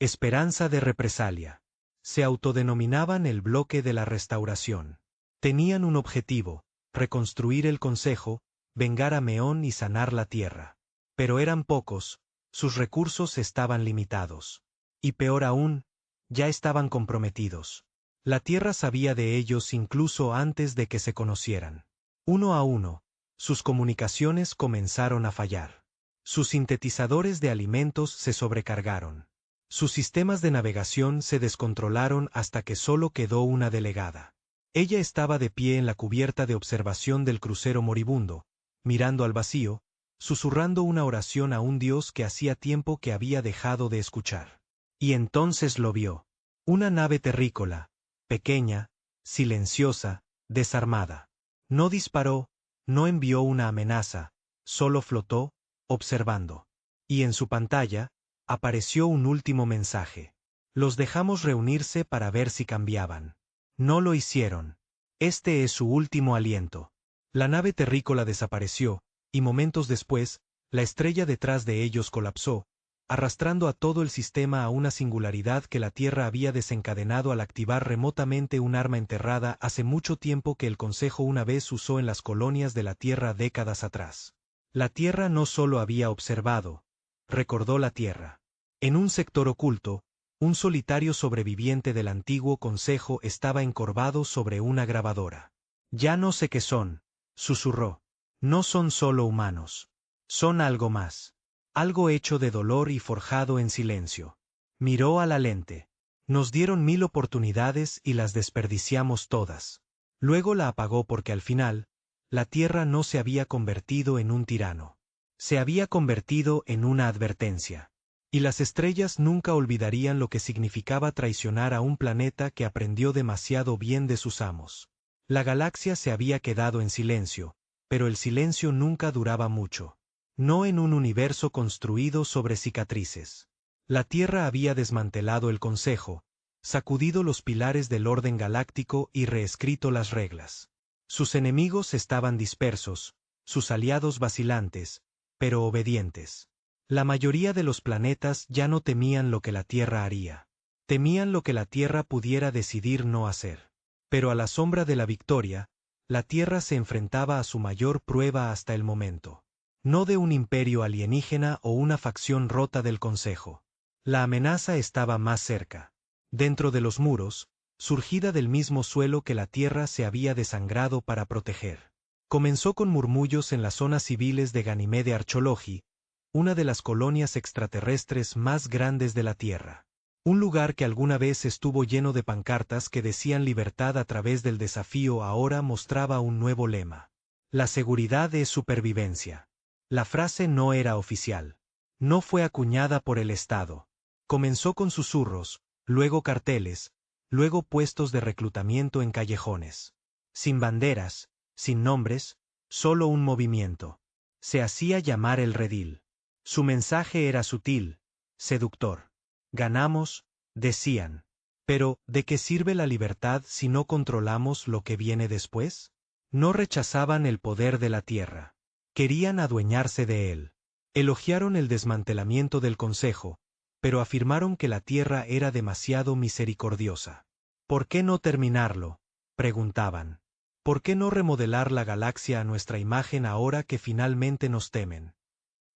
esperanza de represalia. Se autodenominaban el bloque de la restauración. Tenían un objetivo, reconstruir el Consejo, vengar a Meón y sanar la Tierra. Pero eran pocos, sus recursos estaban limitados. Y peor aún, ya estaban comprometidos. La Tierra sabía de ellos incluso antes de que se conocieran. Uno a uno, sus comunicaciones comenzaron a fallar. Sus sintetizadores de alimentos se sobrecargaron. Sus sistemas de navegación se descontrolaron hasta que solo quedó una delegada. Ella estaba de pie en la cubierta de observación del crucero moribundo, mirando al vacío, susurrando una oración a un Dios que hacía tiempo que había dejado de escuchar. Y entonces lo vio. Una nave terrícola, pequeña, silenciosa, desarmada. No disparó, no envió una amenaza, solo flotó, observando. Y en su pantalla, apareció un último mensaje. Los dejamos reunirse para ver si cambiaban. No lo hicieron. Este es su último aliento. La nave terrícola desapareció, y momentos después, la estrella detrás de ellos colapsó, arrastrando a todo el sistema a una singularidad que la Tierra había desencadenado al activar remotamente un arma enterrada hace mucho tiempo que el Consejo una vez usó en las colonias de la Tierra décadas atrás. La Tierra no solo había observado, recordó la Tierra. En un sector oculto, un solitario sobreviviente del antiguo Consejo estaba encorvado sobre una grabadora. Ya no sé qué son, susurró. No son solo humanos. Son algo más. Algo hecho de dolor y forjado en silencio. Miró a la lente. Nos dieron 1000 oportunidades y las desperdiciamos todas. Luego la apagó porque al final, la Tierra no se había convertido en un tirano. Se había convertido en una advertencia. Y las estrellas nunca olvidarían lo que significaba traicionar a un planeta que aprendió demasiado bien de sus amos. La galaxia se había quedado en silencio, pero el silencio nunca duraba mucho. No en un universo construido sobre cicatrices. La Tierra había desmantelado el Consejo, sacudido los pilares del orden galáctico y reescrito las reglas. Sus enemigos estaban dispersos, sus aliados vacilantes, pero obedientes. La mayoría de los planetas ya no temían lo que la Tierra haría. Temían lo que la Tierra pudiera decidir no hacer. Pero a la sombra de la victoria, la Tierra se enfrentaba a su mayor prueba hasta el momento. No de un imperio alienígena o una facción rota del Consejo. La amenaza estaba más cerca. Dentro de los muros, surgida del mismo suelo que la Tierra se había desangrado para proteger. Comenzó con murmullos en las zonas civiles de Ganymede Archologi, una de las colonias extraterrestres más grandes de la Tierra. Un lugar que alguna vez estuvo lleno de pancartas que decían libertad a través del desafío ahora mostraba un nuevo lema. La seguridad es supervivencia. La frase no era oficial. No fue acuñada por el Estado. Comenzó con susurros, luego carteles, luego puestos de reclutamiento en callejones. Sin banderas, sin nombres, solo un movimiento. Se hacía llamar el redil. Su mensaje era sutil, seductor. Ganamos, decían. Pero, ¿de qué sirve la libertad si no controlamos lo que viene después? No rechazaban el poder de la tierra. Querían adueñarse de él. Elogiaron el desmantelamiento del Consejo, pero afirmaron que la tierra era demasiado misericordiosa. ¿Por qué no terminarlo?, preguntaban. ¿Por qué no remodelar la galaxia a nuestra imagen ahora que finalmente nos temen?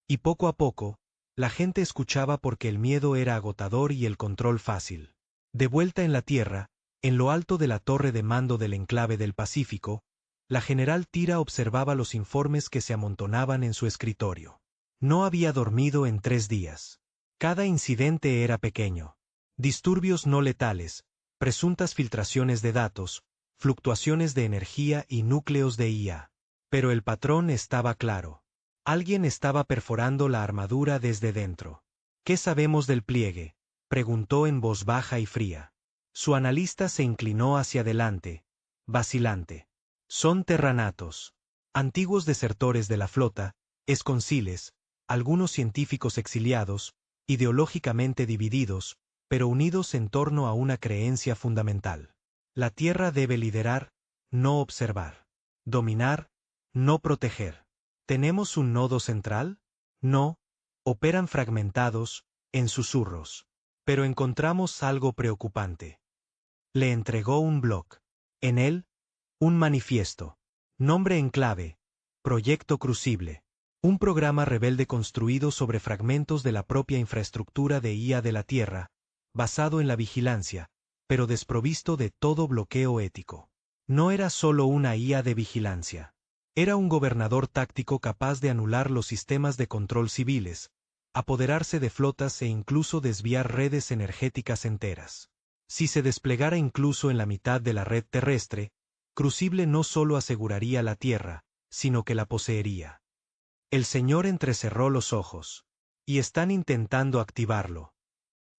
Y poco a poco, la gente escuchaba porque el miedo era agotador y el control fácil. De vuelta en la Tierra, en lo alto de la torre de mando del enclave del Pacífico, la general Tira observaba los informes que se amontonaban en su escritorio. No había dormido en 3 días. Cada incidente era pequeño. Disturbios no letales, presuntas filtraciones de datos, fluctuaciones de energía y núcleos de IA. Pero el patrón estaba claro. Alguien estaba perforando la armadura desde dentro. ¿Qué sabemos del pliegue?, preguntó en voz baja y fría. Su analista se inclinó hacia adelante, vacilante. Son terranatos. Antiguos desertores de la flota, esconciles, algunos científicos exiliados, ideológicamente divididos, pero unidos en torno a una creencia fundamental. La Tierra debe liderar, no observar. Dominar, no proteger. ¿Tenemos un nodo central? No. Operan fragmentados, en susurros. Pero encontramos algo preocupante. Le entregó un bloc. En él, un manifiesto. Nombre en clave. Proyecto Crucible. Un programa rebelde construido sobre fragmentos de la propia infraestructura de IA de la Tierra, basado en la vigilancia, pero desprovisto de todo bloqueo ético. No era solo una IA de vigilancia. Era un gobernador táctico capaz de anular los sistemas de control civiles, apoderarse de flotas e incluso desviar redes energéticas enteras. Si se desplegara incluso en la mitad de la red terrestre, Crucible no solo aseguraría la Tierra, sino que la poseería. El señor entrecerró los ojos. Y están intentando activarlo.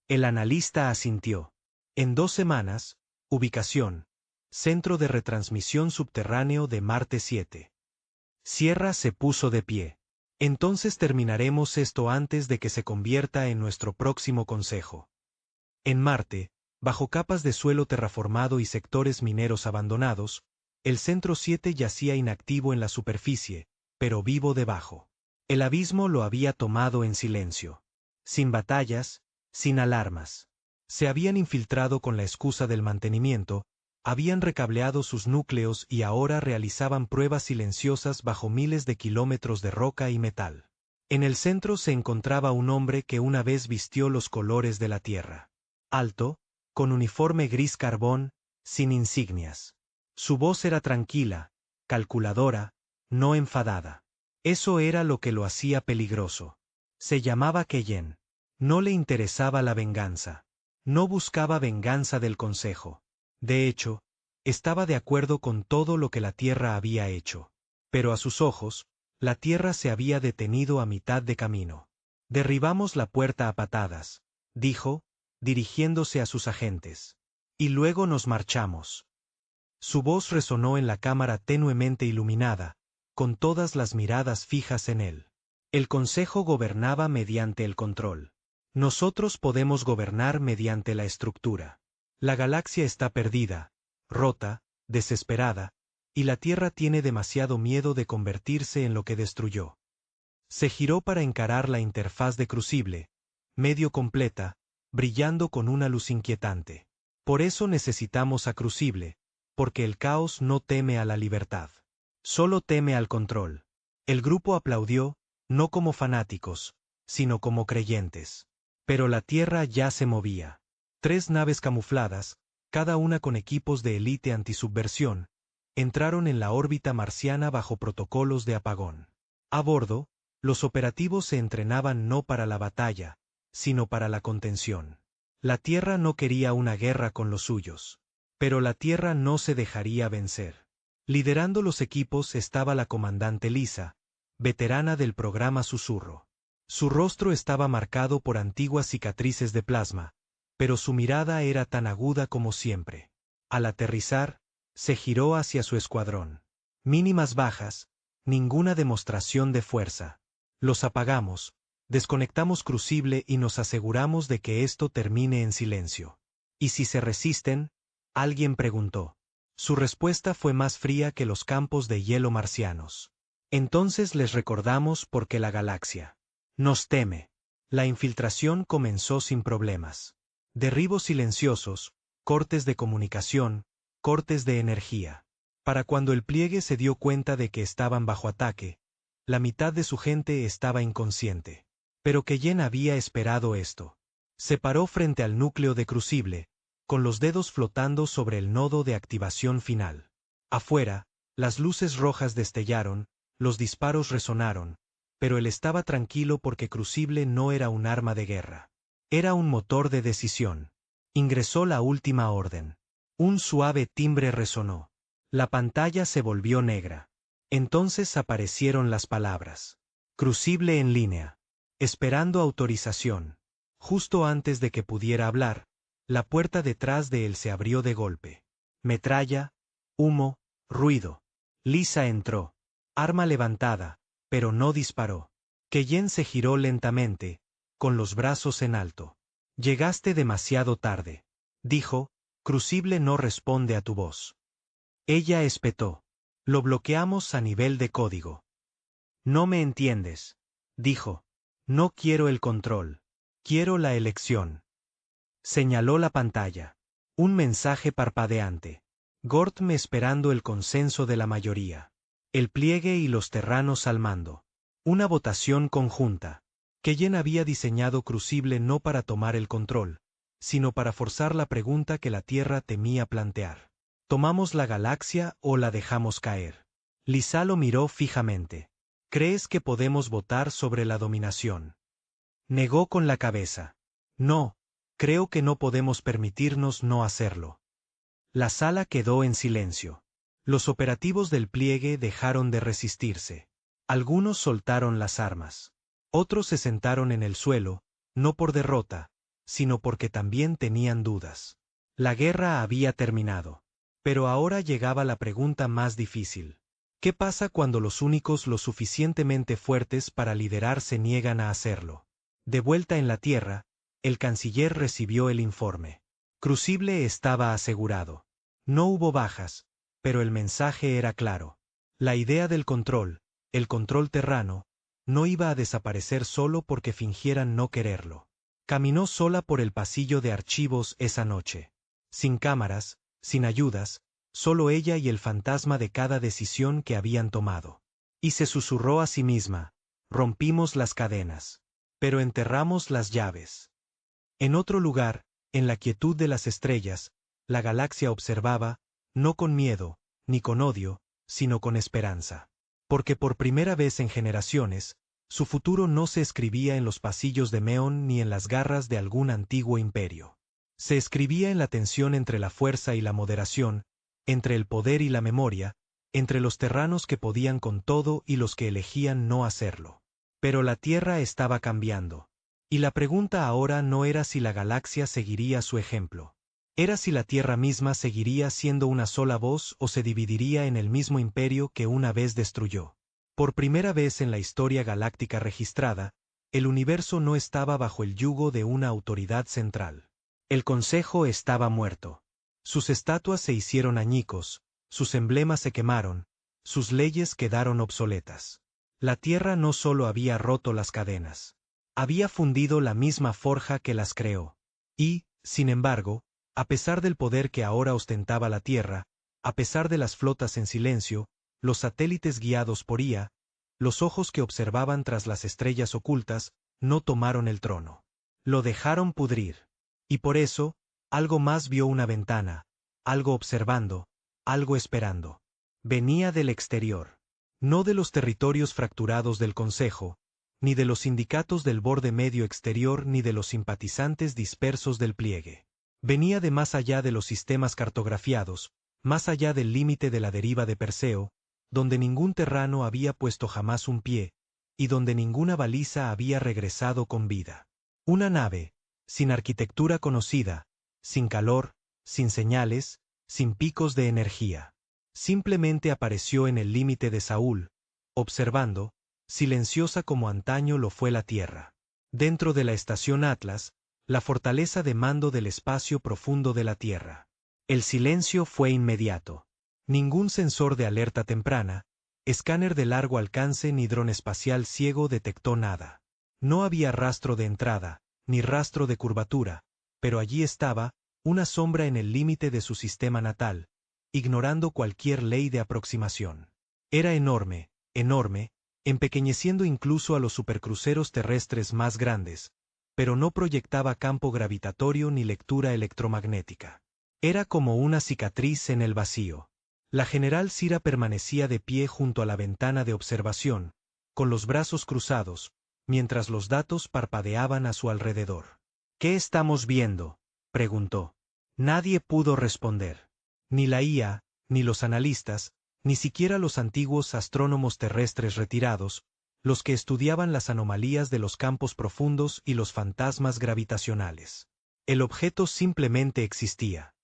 El analista asintió. En 2 semanas, ubicación. Centro de retransmisión subterráneo de Marte 7. Sierra se puso de pie. Entonces terminaremos esto antes de que se convierta en nuestro próximo consejo. En Marte, bajo capas de suelo terraformado y sectores mineros abandonados, el Centro 7 yacía inactivo en la superficie, pero vivo debajo. El abismo lo había tomado en silencio. Sin batallas, sin alarmas. Se habían infiltrado con la excusa del mantenimiento, habían recableado sus núcleos y ahora realizaban pruebas silenciosas bajo miles de kilómetros de roca y metal. En el centro se encontraba un hombre que una vez vistió los colores de la Tierra. Alto, con uniforme gris carbón, sin insignias. Su voz era tranquila, calculadora, no enfadada. Eso era lo que lo hacía peligroso. Se llamaba Keyen. No le interesaba la venganza. No buscaba venganza del Consejo. De hecho, estaba de acuerdo con todo lo que la Tierra había hecho. Pero a sus ojos, la Tierra se había detenido a mitad de camino. Derribamos la puerta a patadas, dijo, dirigiéndose a sus agentes. Y luego nos marchamos. Su voz resonó en la cámara tenuemente iluminada, con todas las miradas fijas en él. El Consejo gobernaba mediante el control. Nosotros podemos gobernar mediante la estructura. La galaxia está perdida, rota, desesperada, y la Tierra tiene demasiado miedo de convertirse en lo que destruyó. Se giró para encarar la interfaz de Crucible, medio completa, brillando con una luz inquietante. Por eso necesitamos a Crucible, porque el caos no teme a la libertad. Solo teme al control. El grupo aplaudió, no como fanáticos, sino como creyentes. Pero la Tierra ya se movía. 3 naves camufladas, cada una con equipos de élite antisubversión, entraron en la órbita marciana bajo protocolos de apagón. A bordo, los operativos se entrenaban no para la batalla, sino para la contención. La Tierra no quería una guerra con los suyos. Pero la Tierra no se dejaría vencer. Liderando los equipos estaba la comandante Lisa, veterana del programa Susurro. Su rostro estaba marcado por antiguas cicatrices de plasma, pero su mirada era tan aguda como siempre. Al aterrizar, se giró hacia su escuadrón. Mínimas bajas, Ninguna demostración de fuerza. Los apagamos, desconectamos Crucible y nos aseguramos de que esto termine en silencio. ¿Y si se resisten? Alguien preguntó. Su respuesta fue más fría que los campos de hielo marcianos. Entonces les recordamos por qué la galaxia nos teme. La infiltración comenzó sin problemas. Derribos silenciosos, cortes de comunicación, cortes de energía. Para cuando el pliegue se dio cuenta de que estaban bajo ataque, la mitad de su gente estaba inconsciente. Pero Keyen había esperado esto. Se paró frente al núcleo de Crucible, con los dedos flotando sobre el nodo de activación final. Afuera, las luces rojas destellaron, los disparos resonaron, pero él estaba tranquilo porque Crucible no era un arma de guerra. Era un motor de decisión. Ingresó la última orden. Un suave timbre resonó. La pantalla se volvió negra. Entonces aparecieron las palabras. Crucible en línea. Esperando autorización. Justo antes de que pudiera hablar, la puerta detrás de él se abrió de golpe. Metralla, humo, ruido. Lisa entró. Arma levantada, pero no disparó. Keyen se giró lentamente, con los brazos en alto. Llegaste demasiado tarde. Dijo, Crucible no responde a tu voz. Ella espetó. Lo bloqueamos a nivel de código. No me entiendes. Dijo. No quiero el control. Quiero la elección. Señaló la pantalla. Un mensaje parpadeante. Gortm esperando el consenso de la mayoría. El pliegue y los terranos al mando. Una votación conjunta. Keyen había diseñado Crucible no para tomar el control, sino para forzar la pregunta que la Tierra temía plantear. ¿Tomamos la galaxia o la dejamos caer? Lisa lo miró fijamente. ¿Crees que podemos votar sobre la dominación? Negó con la cabeza. No, creo que no podemos permitirnos no hacerlo. La sala quedó en silencio. Los operativos del pliegue dejaron de resistirse. Algunos soltaron las armas. Otros se sentaron en el suelo, no por derrota, sino porque también tenían dudas. La guerra había terminado. Pero ahora llegaba la pregunta más difícil. ¿Qué pasa cuando los únicos lo suficientemente fuertes para liderar se niegan a hacerlo? De vuelta en la Tierra, el canciller recibió el informe. Crucible estaba asegurado. No hubo bajas, pero el mensaje era claro. La idea del control, el control terrano, no iba a desaparecer solo porque fingieran no quererlo. Caminó sola por el pasillo de archivos esa noche. Sin cámaras, sin ayudas, solo ella y el fantasma de cada decisión que habían tomado. Y se susurró a sí misma, rompimos las cadenas. Pero enterramos las llaves. En otro lugar, en la quietud de las estrellas, la galaxia observaba, no con miedo, ni con odio, sino con esperanza. Porque por primera vez en generaciones, su futuro no se escribía en los pasillos de Meon ni en las garras de algún antiguo imperio. Se escribía en la tensión entre la fuerza y la moderación, entre el poder y la memoria, entre los terranos que podían con todo y los que elegían no hacerlo. Pero la Tierra estaba cambiando. Y la pregunta ahora no era si la galaxia seguiría su ejemplo. Era si la Tierra misma seguiría siendo una sola voz o se dividiría en el mismo imperio que una vez destruyó. Por primera vez en la historia galáctica registrada, el universo no estaba bajo el yugo de una autoridad central. El Consejo estaba muerto. Sus estatuas se hicieron añicos, sus emblemas se quemaron, sus leyes quedaron obsoletas. La Tierra no solo había roto las cadenas, había fundido la misma forja que las creó. Y, sin embargo, a pesar del poder que ahora ostentaba la Tierra, a pesar de las flotas en silencio, los satélites guiados por IA, los ojos que observaban tras las estrellas ocultas, no tomaron el trono. Lo dejaron pudrir. Y por eso, algo más vio una ventana, algo observando, algo esperando. Venía del exterior. No de los territorios fracturados del Consejo, ni de los sindicatos del borde medio exterior ni de los simpatizantes dispersos del pliegue. Venía de más allá de los sistemas cartografiados, más allá del límite de la deriva de Perseo, donde ningún terrano había puesto jamás un pie, y donde ninguna baliza había regresado con vida. Una nave, sin arquitectura conocida, sin calor, sin señales, sin picos de energía. Simplemente apareció en el límite de Saúl, observando, silenciosa como antaño lo fue la Tierra. Dentro de la estación Atlas, la fortaleza de mando del espacio profundo de la Tierra. El silencio fue inmediato. Ningún sensor de alerta temprana, escáner de largo alcance ni dron espacial ciego detectó nada. No había rastro de entrada, ni rastro de curvatura, pero allí estaba, una sombra en el límite de su sistema natal, ignorando cualquier ley de aproximación. Era enorme, enorme, empequeñeciendo incluso a los supercruceros terrestres más grandes, pero no proyectaba campo gravitatorio ni lectura electromagnética. Era como una cicatriz en el vacío. La general Sira permanecía de pie junto a la ventana de observación, con los brazos cruzados, mientras los datos parpadeaban a su alrededor. «¿Qué estamos viendo?», preguntó. Nadie pudo responder. Ni la IA, ni los analistas, ni siquiera los antiguos astrónomos terrestres retirados, los que estudiaban las anomalías de los campos profundos y los fantasmas gravitacionales. El objeto simplemente existía.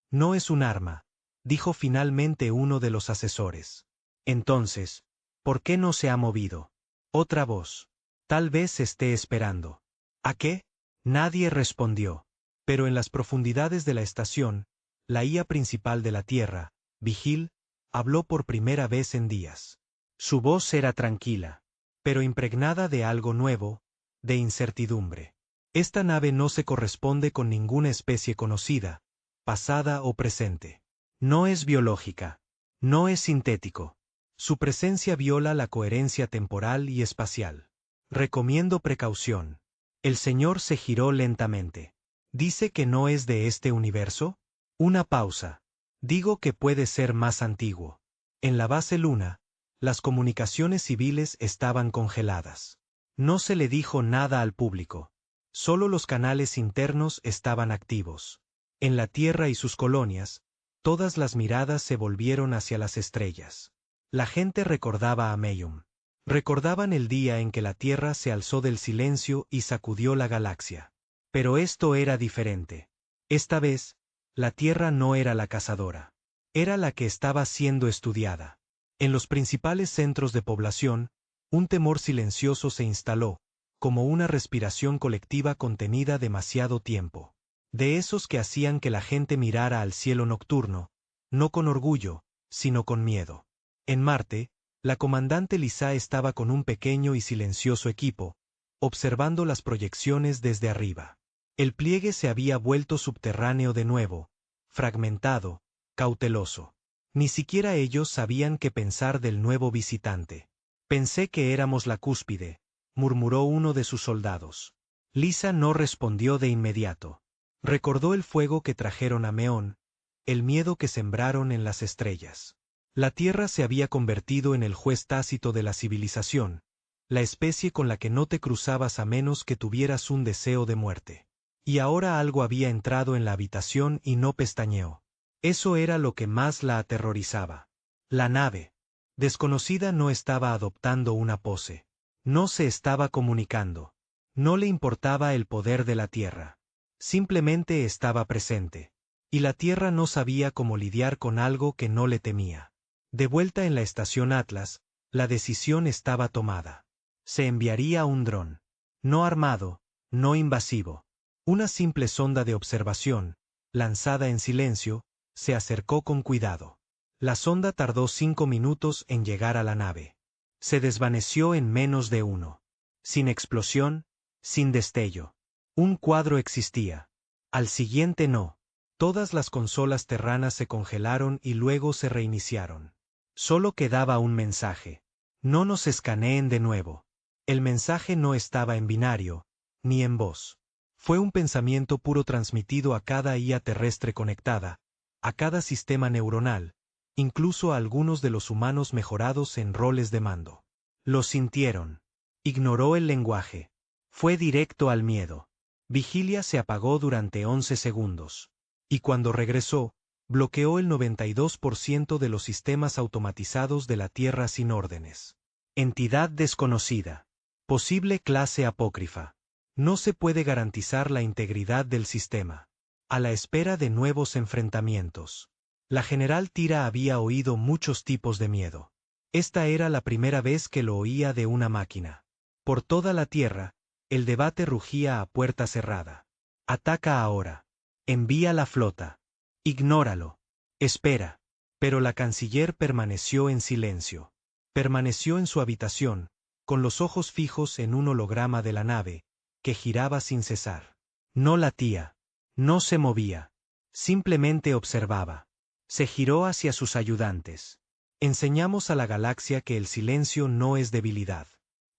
«No es un arma», dijo finalmente uno de los asesores. «Entonces, ¿por qué no se ha movido?». Otra voz. «Tal vez esté esperando». «¿A qué?». Nadie respondió. Pero en las profundidades de la estación, la IA principal de la Tierra, Vigil, habló por primera vez en días. Su voz era tranquila, pero impregnada de algo nuevo, de incertidumbre. «Esta nave no se corresponde con ninguna especie conocida, pasada o presente. No es biológica. No es sintético. Su presencia viola la coherencia temporal y espacial. Recomiendo precaución». El señor se giró lentamente. «¿Dice que no es de este universo?». Una pausa. «Digo que puede ser más antiguo». En la base Luna, las comunicaciones civiles estaban congeladas. No se le dijo nada al público. Solo los canales internos estaban activos. En la Tierra y sus colonias, todas las miradas se volvieron hacia las estrellas. La gente recordaba a Mayum. Recordaban el día en que la Tierra se alzó del silencio y sacudió la galaxia. Pero esto era diferente. Esta vez, la Tierra no era la cazadora. Era la que estaba siendo estudiada. En los principales centros de población, un temor silencioso se instaló, como una respiración colectiva contenida demasiado tiempo. De esos que hacían que la gente mirara al cielo nocturno, no con orgullo, sino con miedo. En Marte, la comandante Lisa estaba con un pequeño y silencioso equipo, observando las proyecciones desde arriba. El pliegue se había vuelto subterráneo de nuevo, fragmentado, cauteloso. Ni siquiera ellos sabían qué pensar del nuevo visitante. «Pensé que éramos la cúspide», murmuró uno de sus soldados. Lisa no respondió de inmediato. Recordó el fuego que trajeron a Meón, el miedo que sembraron en las estrellas. La Tierra se había convertido en el juez tácito de la civilización, la especie con la que no te cruzabas a menos que tuvieras un deseo de muerte. Y ahora algo había entrado en la habitación y no pestañeó. Eso era lo que más la aterrorizaba. La nave desconocida no estaba adoptando una pose. No se estaba comunicando. No le importaba el poder de la Tierra. Simplemente estaba presente. Y la Tierra no sabía cómo lidiar con algo que no le temía. De vuelta en la estación Atlas, la decisión estaba tomada. Se enviaría un dron. No armado, no invasivo. Una simple sonda de observación, lanzada en silencio, se acercó con cuidado. La sonda tardó 5 minutos en llegar a la nave. Se desvaneció en menos de uno. Sin explosión, sin destello. Un cuadro existía. Al siguiente no. Todas las consolas terranas se congelaron y luego se reiniciaron. Solo quedaba un mensaje. «No nos escaneen de nuevo». El mensaje no estaba en binario, ni en voz. Fue un pensamiento puro transmitido a cada IA terrestre conectada, a cada sistema neuronal, incluso a algunos de los humanos mejorados en roles de mando. Lo sintieron. Ignoró el lenguaje. Fue directo al miedo. Vigilia se apagó durante 11 segundos. Y cuando regresó, bloqueó el 92% de los sistemas automatizados de la Tierra sin órdenes. Entidad desconocida. Posible clase apócrifa. No se puede garantizar la integridad del sistema. A la espera de nuevos enfrentamientos. La general Tira había oído muchos tipos de miedo. Esta era la primera vez que lo oía de una máquina. Por toda la Tierra, el debate rugía a puerta cerrada. Ataca ahora. Envía la flota. Ignóralo. Espera. Pero la canciller permaneció en silencio. Permaneció en su habitación, con los ojos fijos en un holograma de la nave, que giraba sin cesar. No latía. No se movía. Simplemente observaba. Se giró hacia sus ayudantes. Enseñamos a la galaxia que el silencio no es debilidad.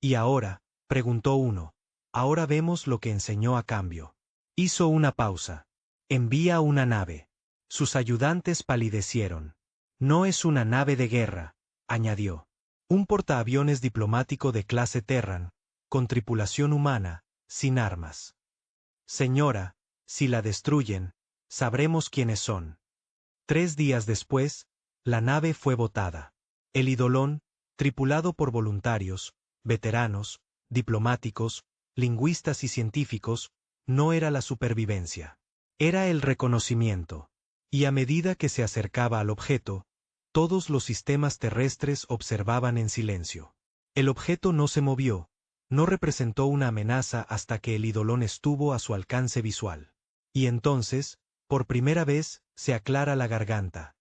Y ahora, preguntó uno, ahora vemos lo que enseñó a cambio. Hizo una pausa. Envía una nave. Sus ayudantes palidecieron. No es una nave de guerra, añadió. Un portaaviones diplomático de clase Terran, con tripulación humana, sin armas. Señora, si la destruyen, sabremos quiénes son. 3 días después, la nave fue botada. El Eidolon, tripulado por voluntarios, veteranos, diplomáticos, lingüistas y científicos, no era la supervivencia. Era el reconocimiento. Y a medida que se acercaba al objeto, todos los sistemas terrestres observaban en silencio. El objeto no se movió, no representó una amenaza hasta que el Eidolon estuvo a su alcance visual. Y entonces, por primera vez, se aclara la garganta.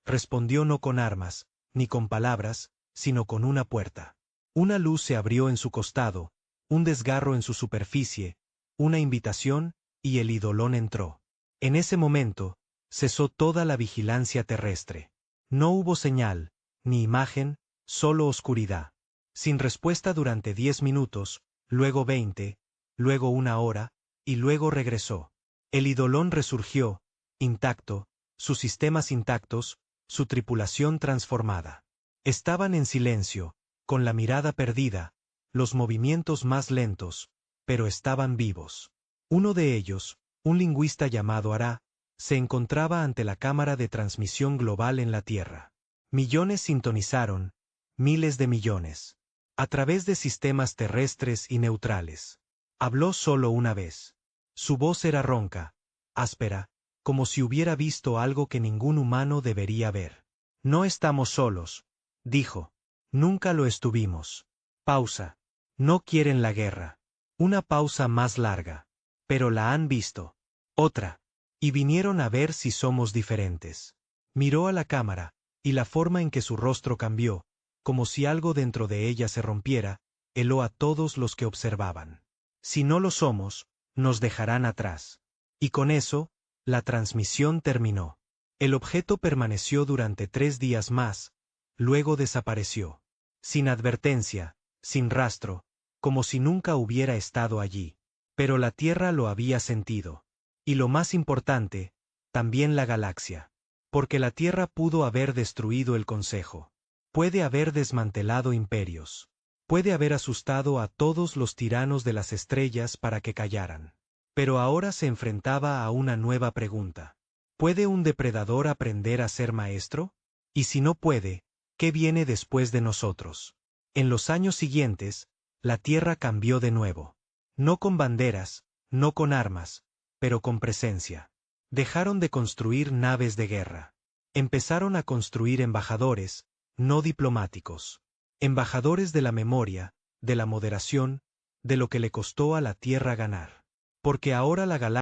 Respondió no con armas, ni con palabras, sino con una puerta. Una luz se abrió en su costado, un desgarro en su superficie, una invitación, y el Eidolon entró. En ese momento, cesó toda la vigilancia terrestre. No hubo señal, ni imagen, solo oscuridad. Sin respuesta durante 10 minutos, luego 20, luego 1 hora, y luego regresó. El Eidolon resurgió, intacto, sus sistemas intactos, su tripulación transformada. Estaban en silencio, con la mirada perdida, los movimientos más lentos, pero estaban vivos. Uno de ellos, un lingüista llamado Ara, se encontraba ante la cámara de transmisión global en la Tierra. Millones sintonizaron, miles de millones. A través de sistemas terrestres y neutrales. Habló solo una vez. Su voz era ronca, áspera, como si hubiera visto algo que ningún humano debería ver. No estamos solos, dijo. Nunca lo estuvimos. Pausa. No quieren la guerra. Una pausa más larga. Pero la han visto. Otra. Y vinieron a ver si somos diferentes. Miró a la cámara, y la forma en que su rostro cambió, como si algo dentro de ella se rompiera, heló a todos los que observaban. Si no lo somos, nos dejarán atrás. Y con eso, la transmisión terminó. El objeto permaneció durante 3 días más, luego desapareció. Sin advertencia, sin rastro, como si nunca hubiera estado allí. Pero la Tierra lo había sentido. Y lo más importante, también la galaxia. Porque la Tierra pudo haber destruido el Consejo. Puede haber desmantelado imperios. Puede haber asustado a todos los tiranos de las estrellas para que callaran. Pero ahora se enfrentaba a una nueva pregunta. ¿Puede un depredador aprender a ser maestro? Y si no puede, ¿qué viene después de nosotros? En los años siguientes, la Tierra cambió de nuevo. No con banderas, no con armas, pero con presencia. Dejaron de construir naves de guerra. Empezaron a construir embajadores, no diplomáticos. Embajadores de la memoria, de la moderación, de lo que le costó a la Tierra ganar. Porque ahora la galaxia